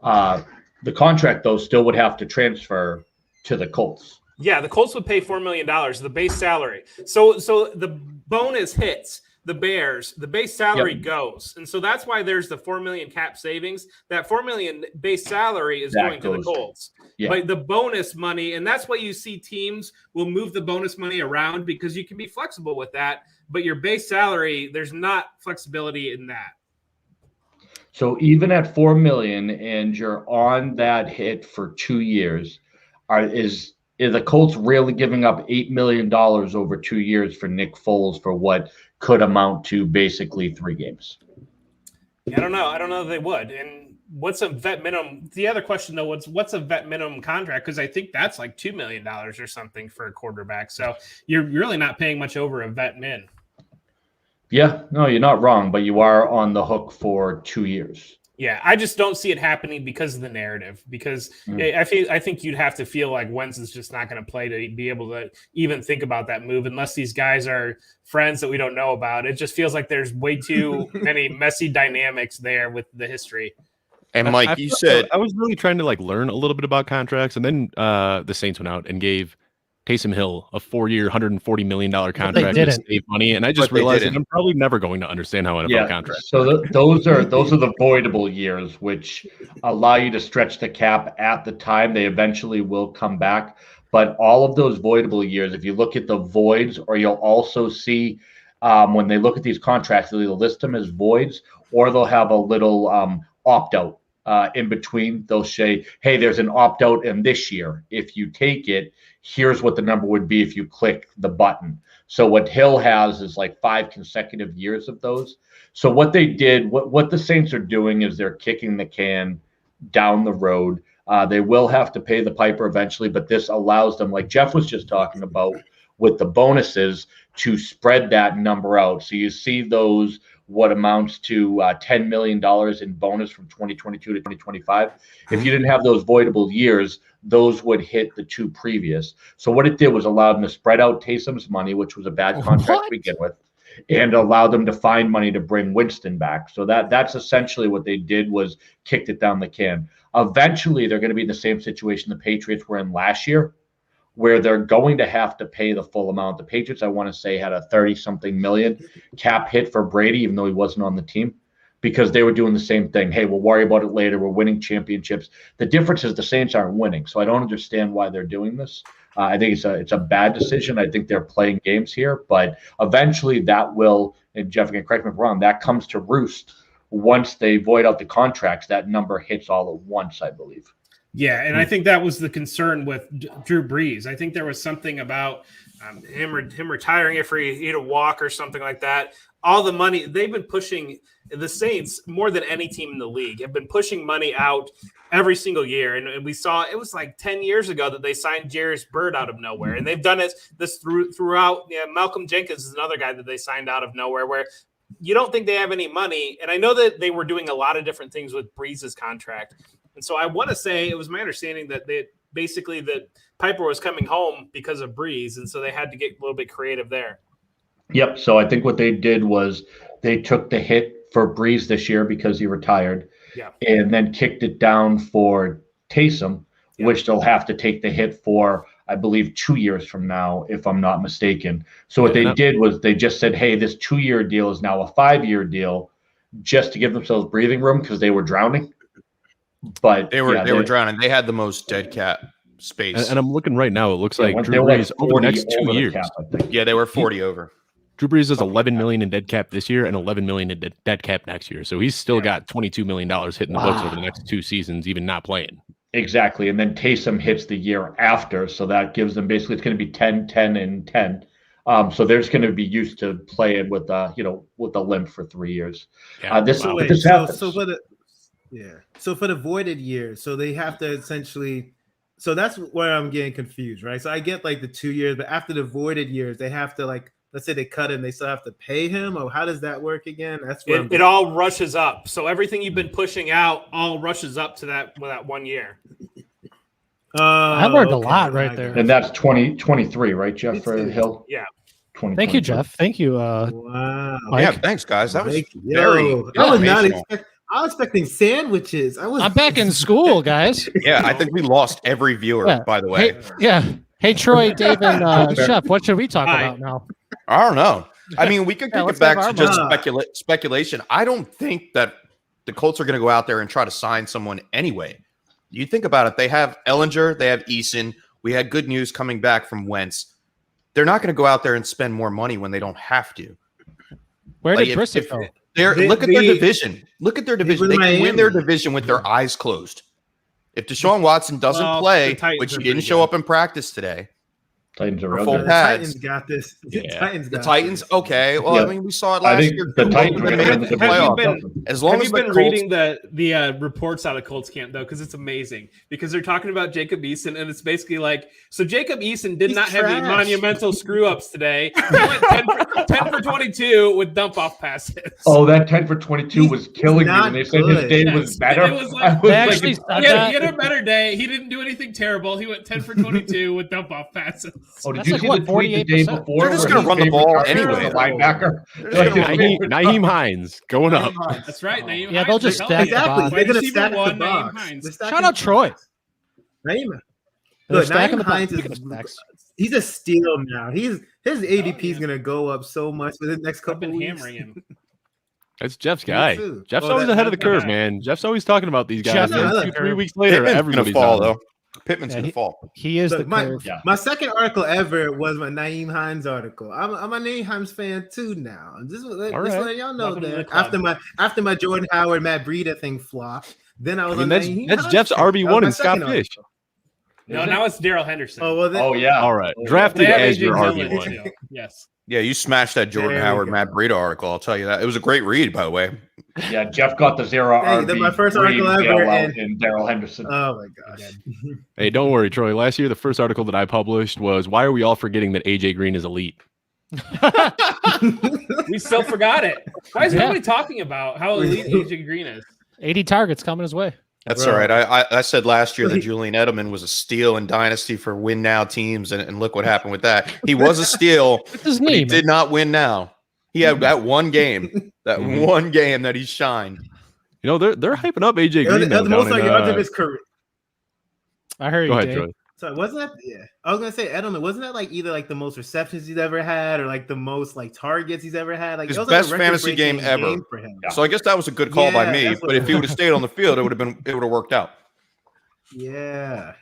The contract, though, still would have to transfer to the Colts. Yeah, the Colts would pay $4 million, the base salary. So the bonus hits the Bears, the base salary goes. And so that's why there's the $4 million cap savings. That $4 million base salary is going to the Colts. Yeah. But the bonus money, and that's why you see teams will move the bonus money around because you can be flexible with that. But your base salary, there's not flexibility in that. So even at $4 million, and you're on that hit for 2 years, is the Colts really giving up $8 million over 2 years for Nick Foles for what could amount to basically 3 games? I don't know. I don't know if they would. And what's a vet minimum? The other question though, what's a vet minimum contract? Because I think that's like $2 million or something for a quarterback. So you're really not paying much over a vet min. Yeah, no, you're not wrong, but you are on the hook for 2 years. Yeah, I just don't see it happening because of the narrative. Because I think you'd have to feel like Wentz is just not going to play to be able to even think about that move unless these guys are friends that we don't know about. It just feels like there's way too many messy dynamics there with the history. And Mike, you said I was really trying to learn a little bit about contracts, and then the Saints went out and gave Taysom Hill a 4-year, $140 million contract to save money, and I just realized that I'm probably never going to understand how NFL contracts. So those are the voidable years, which allow you to stretch the cap at the time. They eventually will come back, but all of those voidable years, if you look at the voids, or you'll also see when they look at these contracts, they'll list them as voids, or they'll have a little opt out in between. They'll say, hey, there's an opt out in this year. If you take it, here's what the number would be if you click the button. So what Hill has is like 5 consecutive years of those. So what they did, what the Saints are doing is they're kicking the can down the road. They will have to pay the piper eventually, but this allows them, like Jeff was just talking about with the bonuses, to spread that number out. So you see those, what amounts to $10 million in bonus from 2022 to 2025. If you didn't have those voidable years, those would hit the 2 previous. So what it did was allow them to spread out Taysom's money, which was a bad contract to begin with, and allow them to find money to bring Winston back. So that's essentially what they did, was kicked it down the can. Eventually, they're going to be in the same situation the Patriots were in last year, where they're going to have to pay the full amount. The Patriots, I want to say, had a 30-something million cap hit for Brady, even though he wasn't on the team, because they were doing the same thing. Hey, we'll worry about it later. We're winning championships. The difference is the Saints aren't winning, so I don't understand why they're doing this. I think it's a bad decision. I think they're playing games here, but eventually that will, and Jeff can correct me if I'm wrong, that comes to roost once they void out the contracts. That number hits all at once, I believe. Yeah, and I think that was the concern with Drew Brees. I think there was something about him retiring if he had a walk or something like that. All the money they've been pushing, the Saints more than any team in the league have been pushing money out every single year. And we saw it was like 10 years ago that they signed Jairus Byrd out of nowhere, and they've done this throughout. Yeah, Malcolm Jenkins is another guy that they signed out of nowhere, where you don't think they have any money. And I know that they were doing a lot of different things with Brees' contract. And so I want to say it was my understanding that that Piper was coming home because of Brees, and so they had to get a little bit creative there. Yep. So I think what they did was they took the hit for Brees this year because he retired, and then kicked it down for Taysom, which they'll have to take the hit for, I believe, 2 years from now, if I'm not mistaken. So what they did was they just said, hey, this 2-year deal is now a 5-year deal, just to give themselves breathing room because they were drowning. But they were drowning. They had the most dead cap space. And I'm looking right now. It looks like Drew Brees over the next 2 years. They were 40 over. Drew Brees has $11 million in dead cap this year and $11 million in dead cap next year. So he's still got $22 million hitting the books over the next 2 seasons, even not playing. Exactly. And then Taysom hits the year after. So that gives them basically, it's going to be 10, 10, and 10. So they're just going to be used to playing with with a limp for 3 years. So for the voided years, so they have to essentially, so that's where I'm getting confused, right? So I get like the 2 years, but after the voided years, they have to, like, let's say they cut him, they still have to pay him, or how does that work again? That's what it all rushes up. So everything you've been pushing out all rushes up to that 1 year. I learned a lot right there. And that's 2023, right, Jeff, for Hill? Yeah. Thank you, Jeff. Thank you. Wow. Mike. Yeah, thanks, guys. That was I was not expecting. I was expecting sandwiches. I'm back in school, guys. Yeah, I think we lost every viewer, by the way. Hey, Troy, Dave, and Chef, what should we talk about now? I don't know. I mean, we could kick it back to just speculation. I don't think that the Colts are going to go out there and try to sign someone anyway. You think about it. They have Ellinger. They have Eason. We had good news coming back from Wentz. They're not going to go out there and spend more money when they don't have to. Where did Brissett go? Look at their division. Look at their division. They can win their Miami. division with their eyes closed. If Deshaun Watson doesn't play, the Titans which he are didn't pretty show good. up in practice today, Titans are For real full good. The pads. Titans got this. The Yeah. Titans the got Titans, this. okay. Well, Yeah. I mean, we saw it I last think year. the too. Titans They were made gonna it win to the the division. playoffs. As long Have as you the been Colts, reading the reports out of Colts camp though? Because it's amazing. Because they're talking about Jacob Eason, and it's basically like, so Jacob Eason did He's not have any trash. monumental screw ups today. He went 10 for 22 with dump off passes. Oh, that 10 for 22 was killing me not when they said his good. day Yes. was better. It was like- I was They actually like, said He that. had a better day. He didn't do anything terrible. He went 10 for 22 with dump off passes. oh, did That's you like, see what, the tweet the day 48%? before? They're just where gonna his run the favorite ball target was anyway, a though. linebacker? They're just gonna Naheem, Naheem Hines going up. That's right. Naeem Yeah, Hines, they'll just they're stack telling the you. Exactly. box. They're gonna Wide receiver stack the one, Naeem box. Hines. They're stacking Shout out the Troy. box. Naeem. They're Look, stacking Naeem the box. Hines Speaking of is stacks. he's a steal now. His ADP is yeah. gonna go up so much for the next I've couple been weeks. hammering him. That's Jeff's guy. too. Jeff's Oh, always that- ahead of the that's my curve, guy. man. Jeff's always talking about these guys. Jeff- and No, then look, 2-3 weeks later, Pittman's everybody's gonna fall down. though. Pittman's Yeah, gonna fall. He is the Look, my, curve. Yeah. my second article ever was my Naeem Hines article. I'm a Naeem Hines fan too now. Just right. letting y'all know Welcome to the that club. after my Jordan Howard Matt Breida thing flopped, then I was I mean, on that's Naeem that's Hines Jeff's fan. That was RB1 my and Scott second Fish. article. No, now it's Daryl Henderson. Oh well, then, Oh, yeah. All right, They drafted have as AJ your Dillon, RB1. too. Yes. Yeah, you smashed that Jordan There we Howard go. Matt Breida article. I'll tell you that. It was a great read, by the way. Yeah, Jeff got the 0 Hey, RB. that's my first Green article ever, bailout and- in Daryl Henderson. oh my gosh. Hey, don't worry, Troy. Last year, the first article that I published was "Why are we all forgetting that AJ Green is elite?" We still forgot it. Why is Yeah. nobody talking about how elite AJ Green is? 80 targets coming his way. That's Bro. all right. I said last year that Julian Edelman was a steal in Dynasty for win now teams, and look what happened with that. He was a steal, What's his but he name? did not win now. He had that one game, Mhm. one game that he shined. You know, they're hyping up AJ It was Green. the though, most down in, yards of his career. I heard Go you, ahead, Dave. Troy. So wasn't that? Yeah, I was gonna say Edelman. Wasn't that like either like the most receptions he's ever had, or like the most like targets he's ever had? Like His it was like a best fantasy game record-breaking ever. for him. Yeah. So I guess that was a good call by Yeah, me. that's what But it if he would have stayed on the field, it would have worked out. Yeah.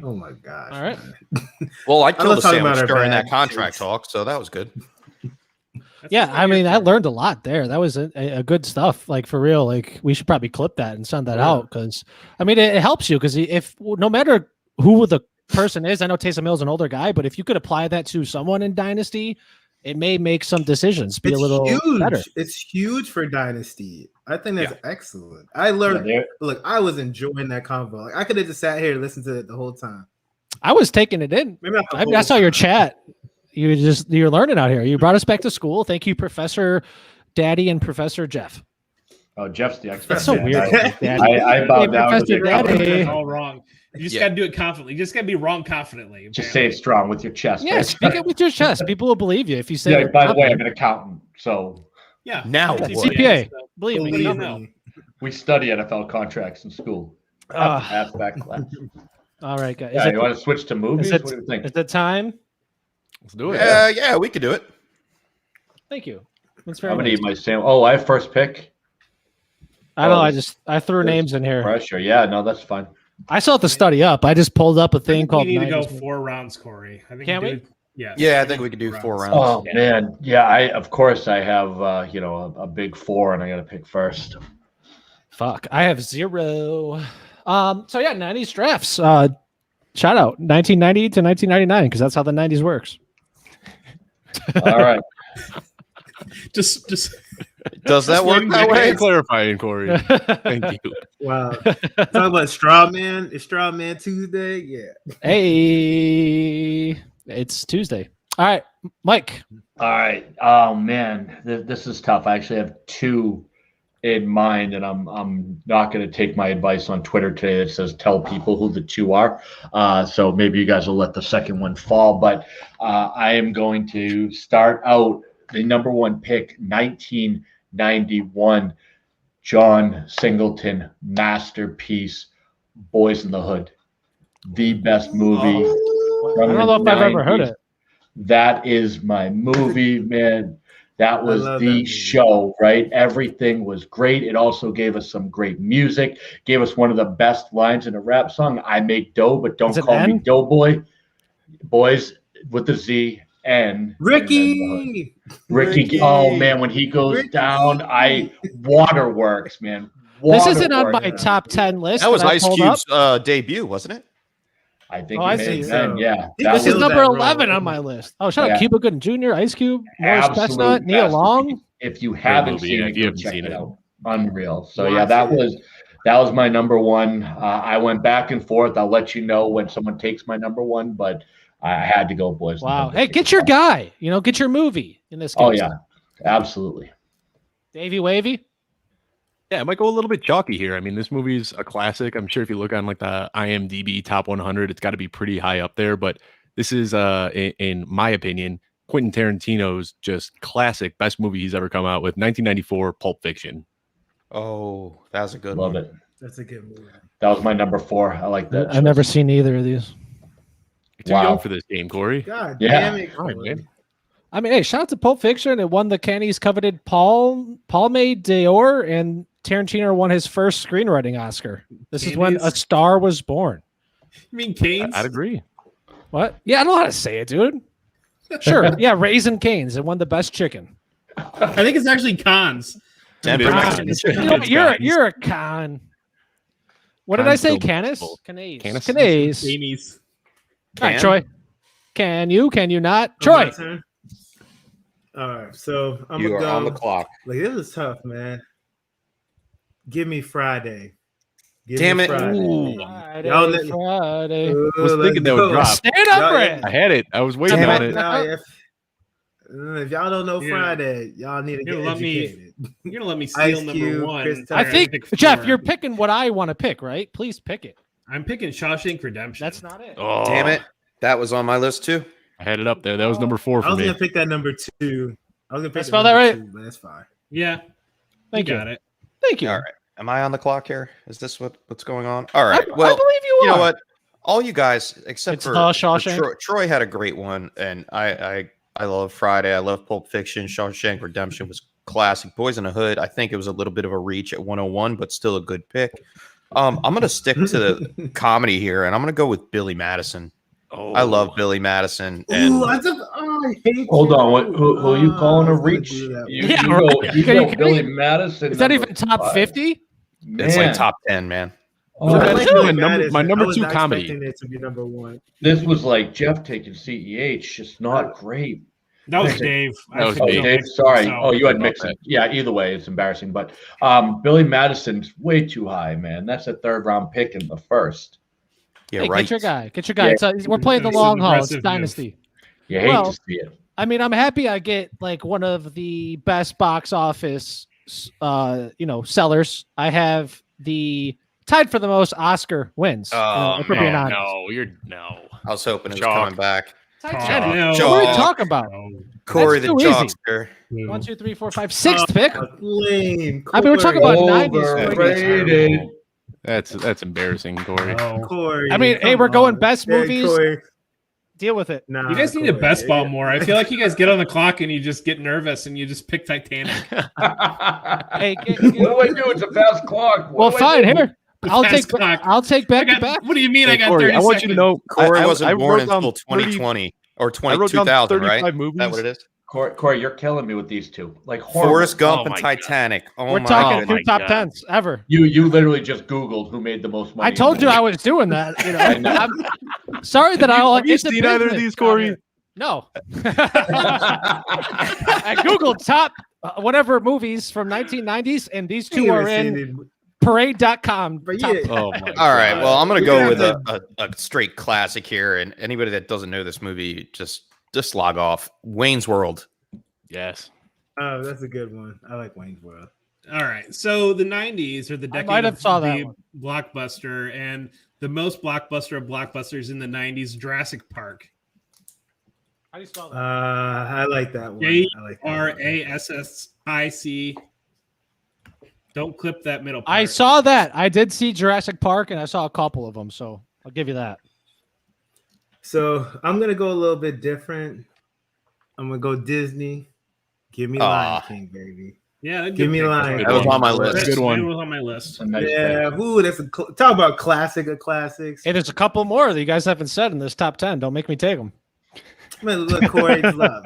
Oh my gosh. All right. man. Well, I I killed love the talking sandwich about our during bad that contract takes. talk, so that was good. That's Yeah, what I we're mean, here I for. learned a lot there. That was a good stuff. Like for real. Like we should probably clip that and send that Yeah. out because I mean it helps you because if no matter who the person is, I know Taysom Hill's an older guy, but if you could apply that to someone in Dynasty, it may make some decisions be a little huge. better. It's huge for Dynasty. I think that's excellent. I learned. Yeah, Look, I was enjoying that convo. Like I could have just sat here and listened to it the whole time. I was taking it in. Maybe not the I whole saw your time. chat. You're learning out here. You brought us back to school. Thank you, Professor Daddy and Professor Jeff. Oh, Jeff's the expert. That's so man. weird. Daddy. I bow Hey, down. Professor to the Daddy. expert. It's all wrong. You just Yeah. got to do it confidently. You just got to be wrong confidently. Just say it strong with your chest. Yeah, right? speak it with your chest. People will believe you if you say. Yeah, it by the way, I'm confident. an accountant, so Yeah. Now That's what? CPA. So, Believe me. Believe no. me. No. we study NFL contracts in school. Ah. Pass that class. All right, guys. Yeah, you want to switch to movies? is it- What do you think? Is it time? Let's do it. Yeah, we could do it. Thank you. That's very I'm gonna nice. eat my sandwich. Oh, I have first pick. I know. Oh, I threw names in here. Pressure. Yeah, no, that's fine. I still have to study up. I just pulled up a I thing think called. we need to go 90s. 4 rounds, Corey. I think Can we? Yeah. Yeah, I think we could do 4 rounds. Oh man, yeah. Of course I have a big 4, and I got to pick first. Fuck. I have 0. So yeah, 90s drafts. Shout out 1990 to 1999 because that's how the 90s works. All right. Just Does that work that Thanks way? for clarifying, Corey. Thank you. Wow. Talk about straw man. It's straw man Tuesday. Yeah. Hey, it's Tuesday. All right, Mike. All right. Oh man, this is tough. I actually have 2 in mind, and I'm not going to take my advice on Twitter today that says tell people who the 2 are. So maybe you guys will let the second one fall. But I am going to start out the number 1 pick, 1991, John Singleton, masterpiece, Boys in the Hood, the best movie. I from don't know the if I've ever heard 90s. it. That is my movie, man. That was love that the movie. show, right? Everything was great. It also gave us some great music, gave us one of the best lines in a rap song. I make dough, but don't Is it call me N? Doughboy. Boys with the Z, and Ricky. Ricky. Oh man, when he goes Ricky. down, waterworks, man. This isn't on my Waterworks. top 10 list. That was I Ice pulled up. Cube's debut, wasn't it? I think Oh, it I may see. have So, been, yeah. he That This is killed number that role. 11 on my list. Oh, shout Yeah. out Cuba Gooding Jr., Ice Cube, Morris Absolute Chestnut, Neil best. Long. If you haven't movie, seen yeah, it, if you go haven't check seen it it. out. Unreal. So Watch yeah, that it. was my number one. I went back and forth. I'll let you know when someone takes my number one, but I had to go, boys. Wow. Hey, get your guy. Get your movie in this case. Oh yeah, absolutely. Davey Wavy. Yeah, it might go a little bit chalky here. I mean, this movie's a classic. I'm sure if you look on like the IMDb top 100, it's got to be pretty high up there. But this is, in my opinion, Quentin Tarantino's just classic, best movie he's ever come out with. 1994 Pulp Fiction. Oh, that was a good Love one. it. That's a good movie. That was my number 4. I like that. I've never seen either of these. You're too young for this game, Corey. God Yeah. damn it, All right, Corey. man. I mean, hey, shout out to Pulp Fiction. It won the Candy's coveted Palme d'Or, and Tarantino won his first screenwriting Oscar. This is when A Star Was Born. You mean Canes? I'd agree. What? Yeah, I know how to say it, dude. Sure. Yeah, Raising Cane's. It won the best chicken. I think it's actually Cons. Denver Con. Mexican. You're a con. What did I say? Canis? Canis. Canis? Canis. Canes. All right, Can? Troy. Can you not? Oh, my Troy. turn? All right, so I'm You gonna are go. on the clock. Like, this is tough, man. Give me Friday. Give Damn me it. Friday. Ooh. Y'all let- Friday. I was thinking that would drop. Stand up, Y'all- Brad. I had it. I was waiting Damn on it. it. Nah, if y'all don't know Yeah. Friday, y'all need to You're get gonna let me- educated. You're gonna let me steal Ice number Cube, one. Chris I Tucker. think, Pick Jeff, 4. you're picking what I want to pick, right? Please pick it. I'm picking Shawshank Redemption. That's not it. Oh, Damn it. That was on my list too. I had it up there. That was number 4 I for was me. gonna pick that number 2. I was gonna pick Spell the that number right? 2, but that's fine. Yeah. Thank you. Got it. Thank you. All right. Am I on the clock here? Is this what's going on? All right. I Well, believe you you are. know what? All you guys, except It's for, the Shawshank. Troy had a great one, and I love Friday. I love Pulp Fiction. Shawshank Redemption was classic. Boys in the Hood. I think it was a little bit of a reach at 101, but still a good pick. I'm gonna stick to the comedy here, and I'm gonna go with Billy Madison. Oh, I love Billy Madison. And Ooh, I hate Hold you. on, who you calling I a was gonna reach? do that You, Yeah, you right. go, you Can you- go can Billy you- Madison. Is that number even top 5. 50? it's Man. like top 10, man. Oh, I like Two. Billy My number- Madison. my number I was 2 not comedy. expecting it to be number 1. this was like Jeff taking CEH, just not great. That was Dave. That was Oh, Dave. Dave, sorry. So- Oh, you had About Mixon. Yeah, either way, it's embarrassing. But Billy Madison's way too high, man. That's a 3rd round pick in the 1st. Yeah, Hey, right. Get your guy. Get your guy. Yeah. We're playing the It's an long haul. It's aggressive Dynasty. You hate Well- to see it. I mean, I'm happy I get like one of the best box office, sellers. I have the tied for the most Oscar wins. Oh, if we're being no, honest. no. I was hoping it was Chalk. coming back. Titanic. No. What are you Chalk. talking about? Corey the That's too easy. Jokester. 1, 2, 3, 4, 5, 6th pick. Lame. I mean, we're talking about 90s. Overrated. That's embarrassing, Corey. Corey, I mean, hey, come we're going on. best Hey, movies. Corey. Deal with it. Nah, You guys need to Corey. best ball more. I feel like you guys get on the clock and you just get nervous and you just pick Titanic. Hey, What do I do? It's a fast clock. well, What do I fine. do? Here, I'll Fast take. clock. I'll take I back to got, back. what do you mean I Hey, got Corey, 30 I want you to seconds? know. Corey I wasn't born wrote down until 30 2020 or I wrote down 2000, 35 right? movies. Is that what it is? Corey, you're killing me with these two. Like horrible. Forrest Gump Oh and my God. Titanic. Oh We're my talking goodness. two top God. tens ever. You literally just Googled who made the most money. I told you I was doing that. I know. I'm sorry that I Have you it's a seen either of business these, down Corey? here. No. I googled top whatever movies from 1990s, and these two are in parade.com. But top yeah. Oh my All right. Well, I'm going to go We're with gonna a straight classic here. And anybody that doesn't know this movie, just log off. Wayne's World. Yes. Oh, that's a good one. I like Wayne's World. All right. So the 90s are the decade might have of saw that the one. blockbuster, and the most blockbuster of blockbusters in the 90s, Jurassic Park. How do you spell that? I like that one. J I like that one. RASSIC. Don't clip that middle part. I saw that. I did see Jurassic Park, and I saw a couple of them, so I'll give you that. So I'm gonna go a little bit different. I'm gonna go Disney. Give me Lion King, baby. Yeah, that'd Give me pick. Lion King. That was on my list. That's Good one. It was on my list. A nice Yeah, pick. ooh, that's talk about classic of classics. Hey, there's a couple more that you guys haven't said in this top 10. Don't make me take them. Man, look, Corey's love.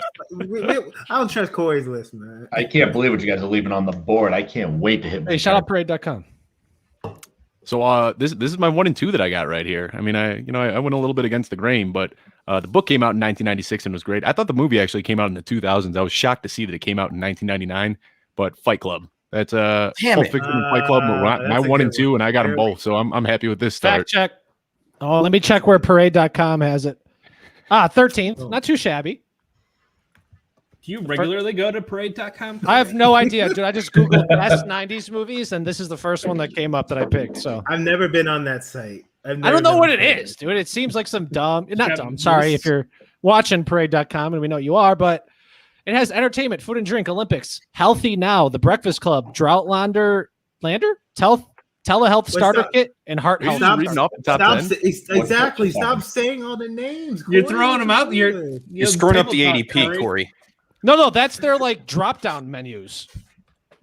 I don't trust Corey's list, man. I can't believe what you guys are leaving on the board. I can't wait to hit. Hey, shout out parade.com. So this is my 1 and 2 that I got right here. I mean, I went a little bit against the grain, but the book came out in 1996 and was great. I thought the movie actually came out in the 2000s. I was shocked to see that it came out in 1999. But Fight Club, that's Pulp Fiction and Fight Club. My 1 and 2, and I got them both, so I'm happy with this start. Fact check. Oh, let me check where parade.com has it. 13th, not too shabby. Do you regularly go to parade.com? I have no idea, dude. I just Googled best 90s movies, and this is the first one that came up that I picked. So I've never been on that site. I don't know what it is, dude. It seems like some not dumb. Sorry if you're watching parade.com, and we know you are, but it has entertainment, food and drink, Olympics, Healthy Now, The Breakfast Club, Droughtlander, Telehealth Starter Kit, and Heart Health. Exactly. Stop saying all the names. You're throwing them out. You're screwing up the ADP, Corey. No, that's their like drop-down menus.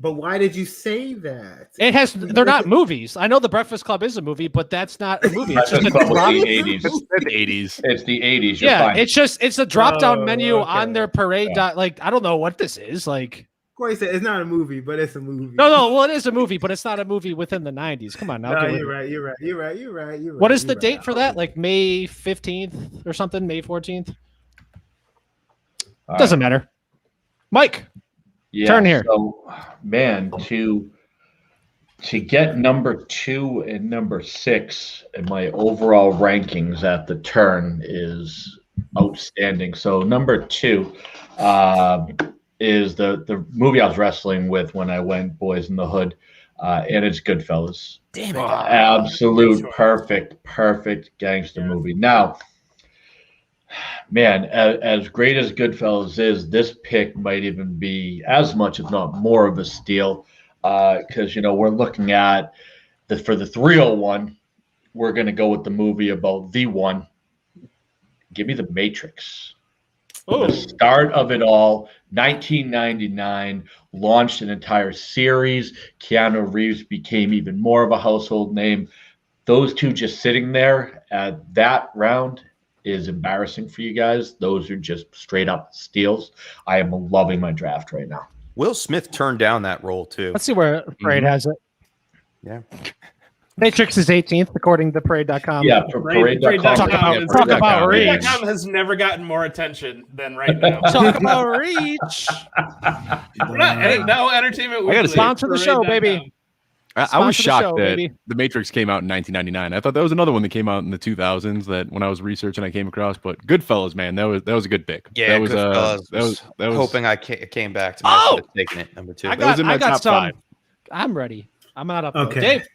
But why did you say that? They're not movies. I know The Breakfast Club is a movie, but that's not a movie. It's just the 80s. It's the 80s. It's the 80s. You're fine. it's a drop-down menu on their parade. Yeah. Like, I don't know what this is. Like Corey said it's not a movie, but it's a movie. No, well, it is a movie, but it's not a movie within the 90s. Come on now. No, you're right. What is the date for that? Like May 15th or something? May 14th? Doesn't matter. Mike, turn here. So, man, to get number 2 and number 6 in my overall rankings at the turn is outstanding. So number 2 is the movie I was wrestling with when I went Boys in the Hood, and it's Goodfellas. Damn it! Absolute perfect gangster movie. Now, man, as great as Goodfellas is, this pick might even be as much, if not more, of a steal, because we're looking at for the 301, we're going to go with the movie about the one. Give me The Matrix. The start of it all, 1999, launched an entire series. Keanu Reeves became even more of a household name. Those two just sitting there at that round is embarrassing for you guys. Those are just straight up steals. I am loving my draft right now. Will Smith turned down that role too. Let's see where Parade has it. Yeah. Matrix is 18th, according to parade.com. Yeah, parade.com. Talk about reach. Parade.com has never gotten more attention than right now. Talk about reach. No Entertainment Weekly. I got to sponsor the show, baby. I was shocked that The Matrix came out in 1999. I thought that was another one that came out in the 2000s that when I was researching I came across. But Goodfellas, man, that was a good pick. Yeah, that was Goodfellas. That was hoping I came back to me. I should have taken it number 2. I that was in my top 5. I'm ready. I'm not up. Okay, Dave.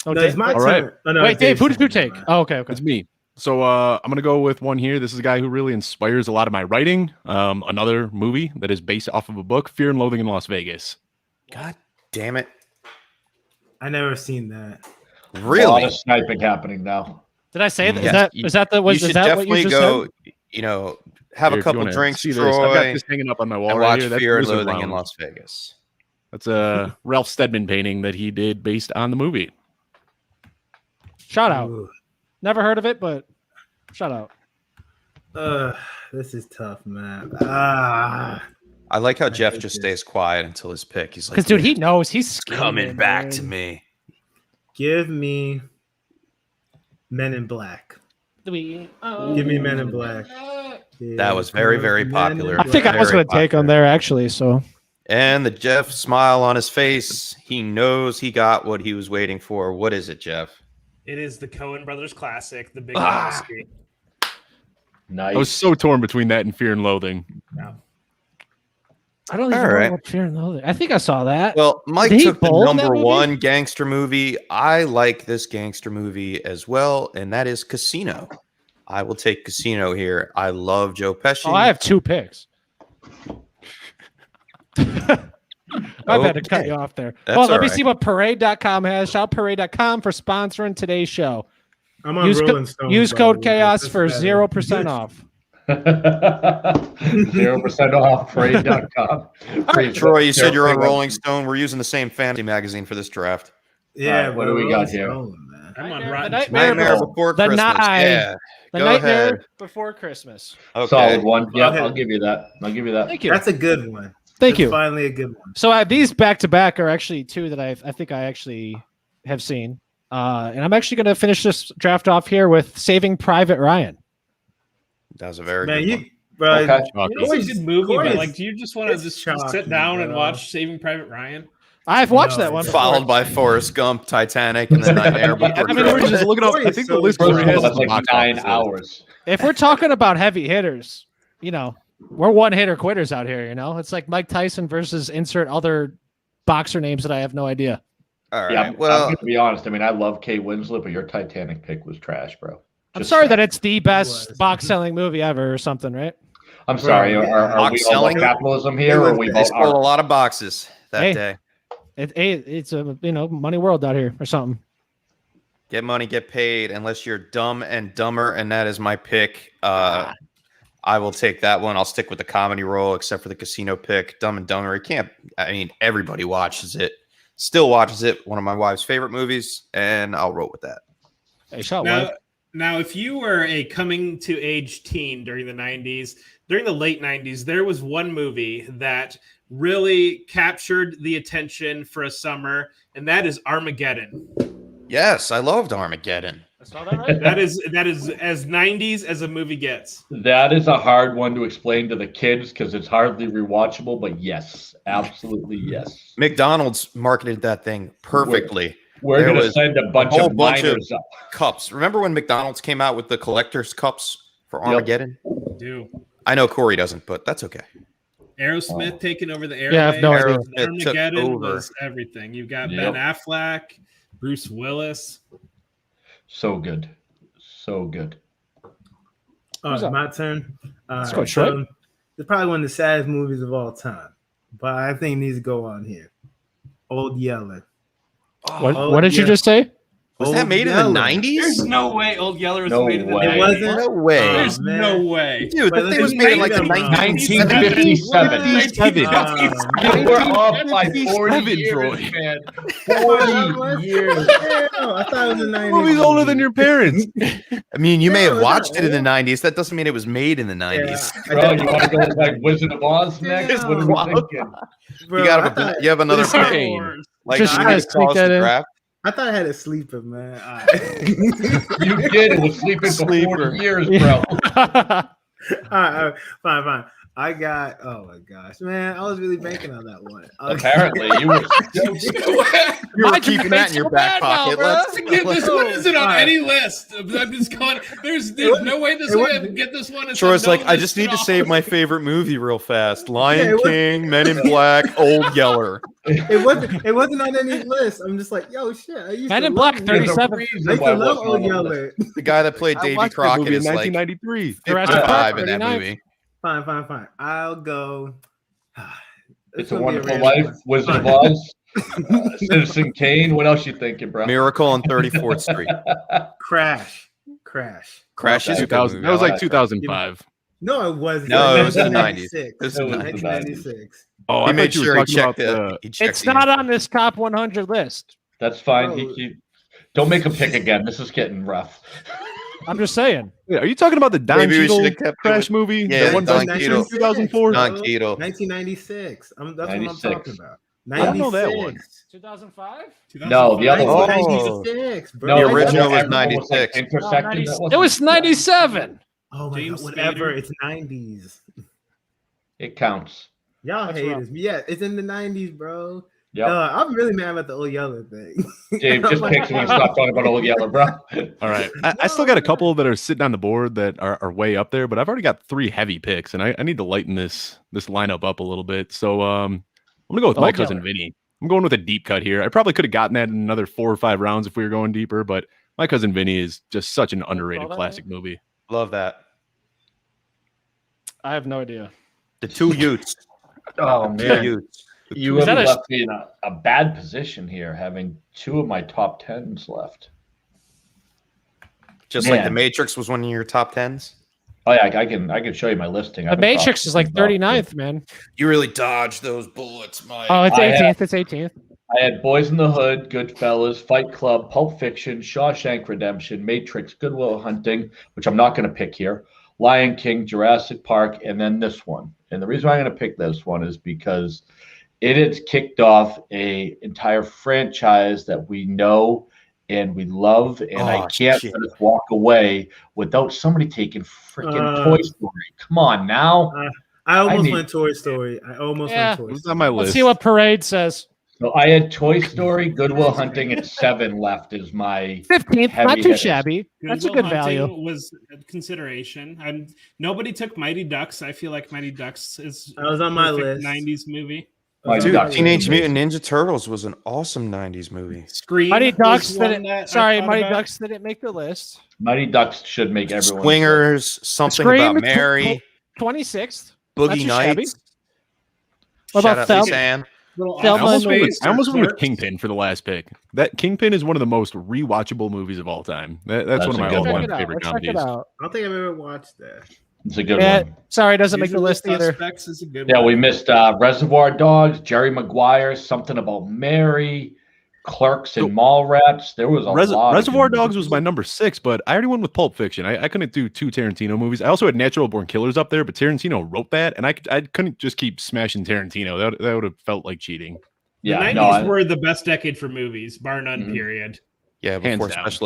Oh, no, it's my turn. Right. Oh, no, wait, Dave, who did you take? Oh, okay. It's me. So I'm going to go with one here. This is a guy who really inspires a lot of my writing. Another movie that is based off of a book, Fear and Loathing in Las Vegas. God damn it. I never seen that. Really? A lot of sniping happening now. Did I say that? Yes. Is that the? You should definitely go. Have a couple drinks, Troy. I've got this hanging up on my wall and right watch here. That's Fear and Wizard Loathing Round. in Las Vegas. That's a Ralph Steadman painting that he did based on the movie. Shout out. Ooh. Never heard of it, but shout out. This is tough, man. I like how Jeff just stays quiet until his pick. He's like, Because dude, he knows he's coming back to me. Give me Men in Black. Give me Men in Black. Yeah, That was very, very popular. I think I was going to take him there actually. So, and the Jeff smile on his face. He knows he got what he was waiting for. What is it, Jeff? It is the Coen Brothers classic, The Big Lebowski. Nice. I was so torn between that and Fear and Loathing. Yeah. I don't even know what Fear and Loathing. I think I saw that. Well, Mike Did he took the bowl in that number movie? 1 gangster movie. I like this gangster movie as well, and that is Casino. I will take Casino here. I love Joe Pesci. Oh, I have 2 picks. I've had to cut you off there. That's Let me right. see what parade.com has. Shout out parade.com for sponsoring today's show. I'm on Rolling Stones. Use by code the way. chaos That's for better. 0% off. 0% off parade.com. Troy, you said you're on Rolling Stone. We're using the same fantasy magazine for this draft. Yeah, All right, what do we got here? Man. I'm on Nightmare- Rotten the Tomatoes. Nightmare Before The Christmas. Nine. Yeah. The Go Nightmare ahead. Before Christmas. Okay. Solid one. Yeah, ahead. I'll give you that. I'll give you that. Thank you. That's a good one. Thank That's you. Finally, a good one. So these back to back are actually two that I think I actually have seen, and I'm actually going to finish this draft off here with Saving Private Ryan. That was a very Man, good one. bro. Okay. It's a good movie, Corey's- but like, do you just want to it's just shocking, sit down and bro. watch Saving Private Ryan? I've watched No, that one. it's before. Followed by Forrest Gump, Titanic, and then Nightmare Before I mean, we're Christmas. just looking up. I Corey's think so the list First Corey of has all, is that's the like box 9 office list. hours. If we're talking about heavy hitters, we're one hitter quitters out here. It's like Mike Tyson versus insert other boxer names that I have no idea. All right. Yeah, I'm well, going to be honest. I mean, I love Kate Winslet, but your Titanic pick was trash, bro. I'm Just sorry saying. that it's the best was. box selling movie ever or something, right? I'm sorry. Bro, Are we box all selling? about capitalism here, or are we they about sold a art? lot of boxes that Hey. day. It's a money world out here or something. Get money, get paid, unless you're Dumb and Dumber, and that is my pick. I will take that one. I'll stick with the comedy role, except for the casino pick. Dumb and Dumber. It can't. I mean, everybody watches it. Still watches it. One of my wife's favorite movies, and I'll roll with that. Hey, shot Now, if you were a coming to age teen during the 90s, during the late 90s, there was one movie that really captured the attention for a summer, and that is Armageddon. Yes, I loved Armageddon. I saw that right. That is as 90s as a movie gets. That is a hard one to explain to the kids because it's hardly rewatchable. But yes, absolutely yes. McDonald's marketed that thing perfectly. We're There going to was send a bunch whole of bunch of- minors up. Cups. Remember when McDonald's came out with the collector's cups for Armageddon? Do I know Corey doesn't, but that's okay. Aerosmith taking over the airwaves. Yeah, I have no idea. Aerosmith took Armageddon over. was everything. You've got Yep. Ben Affleck, Bruce Willis. So good. So good. Who's up? My turn. Let's go, Troy. It's probably one of the saddest movies of all time, but I think it needs to go on here. Old Yeller. What did you just say? Was that Old made in Yeller. the 90s? There's no way Old Yeller was No made in the way. It 90s. wasn't? No way. There's man. no way. Dude, But that thing was let's made in like the make them, 1957. 1957. We're off by 40 1957, years, Troy. man. What? 40 years. Hell, I thought it was the 90s. Movie's older than your parents. I mean, you may No, have it's watched not it in the 90s. That doesn't mean it was made in the 90s. Bro, you want to go with like Wizard of Oz next? What are we Wow. thinking? Bro, You got I thought- you have another Just pick. saying. Like Just you trying need to to call sneak us that the in. draft. I thought I had a sleeper, man. All right. You did. It was sleeping for Sleeper. 40 years, bro. all right, fine. I got. Oh my gosh, man! I was really banking on that one. Apparently, you were. You were keeping that in your back pocket. This one isn't on Alright. any list. I'm just going. There's no way this it way I wasn't- can get this one. It's Troy's on no like, I list just at need to all." save my favorite movie real fast. Yeah, Lion it was- King, Men in Black, Old Yeller. It wasn't on any list. I'm just like, yo, shit. I used Men to in Black love 37. I used to love Old Yeller. The guy that played I Davy watched that Crockett movie in is like 1993. Jurassic Park, 55 in that 39. movie. Fine. I'll go. It's a Wonderful Life, Wizard of Oz, Citizen Kane. What else you thinking, bro? Miracle on 34th Street. Crash. Crash is a good 2000. movie. That was I like that. 2005. No, it wasn't. No, it was in the 90s. 1996. It was in the 1996. Oh, He I made thought you were sure he talking checked about the. he checked It's the not info. on this top 100 list. That's fine. Bro. Don't make him pick again. This is getting rough. I'm just saying. Wait, are you talking about the Don Maybe we Cheadle should've kept it Crash with- movie? Yeah, the one Don Don Cheadle. 2004? Don Cheadle. 1996. That's what I'm 96. talking about. I don't know that one. 2005? No, the other one. 1996, bro. No, The original was everyone like 96. intersecting. No, That it wasn't- was 97. Oh my James god, whatever. Spader. It's 90s. It counts. Y'all That's haters. Yeah, it's in the 90s, bro. Yep. I'm really mad about the Old Yeller thing. Dave, just picks when you stop talking about Old Yeller, bro. All right. I still got a couple that are sitting on the board that are way up there, but I've already got 3 heavy picks, and I need to lighten this lineup up a little bit. So I'm gonna go with my Old cousin Yeller. Vinny. I'm going with a deep cut here. I probably could have gotten that in another 4 or 5 rounds if we were going deeper, but my cousin Vinny is just such an underrated that classic movie. Love that. I have no idea. The two Utes. Oh Two man, Utes. you Is have that a- left me in a bad position here, having 2 of my top 10s left. Just like Man. The Matrix was one of your top 10s. Oh yeah, I can show you my listing. The I've been Matrix talking is like about it. 39th, man. You really dodged those bullets, Mike. Oh, it's I 18th. have- It's 18th. I had Boys in the Hood, Goodfellas, Fight Club, Pulp Fiction, Shawshank Redemption, Matrix, Good Will Hunting, which I'm not going to pick here, Lion King, Jurassic Park, and then this one. And the reason why I'm going to pick this one is because it has kicked off a entire franchise that we know and we love, and I can't let us walk away without somebody taking freaking Toy Story. Come on now. I almost went Toy Story. I almost went Toy Story. It's on my list. Let's see what Parade says. So I had Toy Story, Good Will Hunting, and 7 left is my 15th. Not too shabby. Good That's a Will good Hunting value. Was a consideration. Nobody took Mighty Ducks. I feel like Mighty Ducks is that was on my list. 90s movie. Dude, Teenage Mutant Ninja Turtles was an awesome 90s movie. Scream. Mighty Ducks Mighty Ducks didn't make the list. Mighty Ducks should make everyone. Swingers, something Scream about Mary. 26th. Boogie Nights. What about Sam? I almost went with Kingpin for the last pick. That Kingpin is one of the most rewatchable movies of all time. That's one of my all-time favorite comedies. I don't think I've ever watched that. It's a good one. Sorry, it doesn't make the list either. Is a good Yeah, one. we missed Reservoir Dogs, Jerry Maguire, Something About Mary, Clerks, and Mallrats. There was a lot. Reservoir Dogs was my number 6, but I already went with Pulp Fiction. I couldn't do 2 Tarantino movies. I also had Natural Born Killers up there, but Tarantino wrote that, and I couldn't just keep smashing Tarantino. That would have felt like cheating. The 90s were the best decade for movies, bar none. Period. Yeah, before special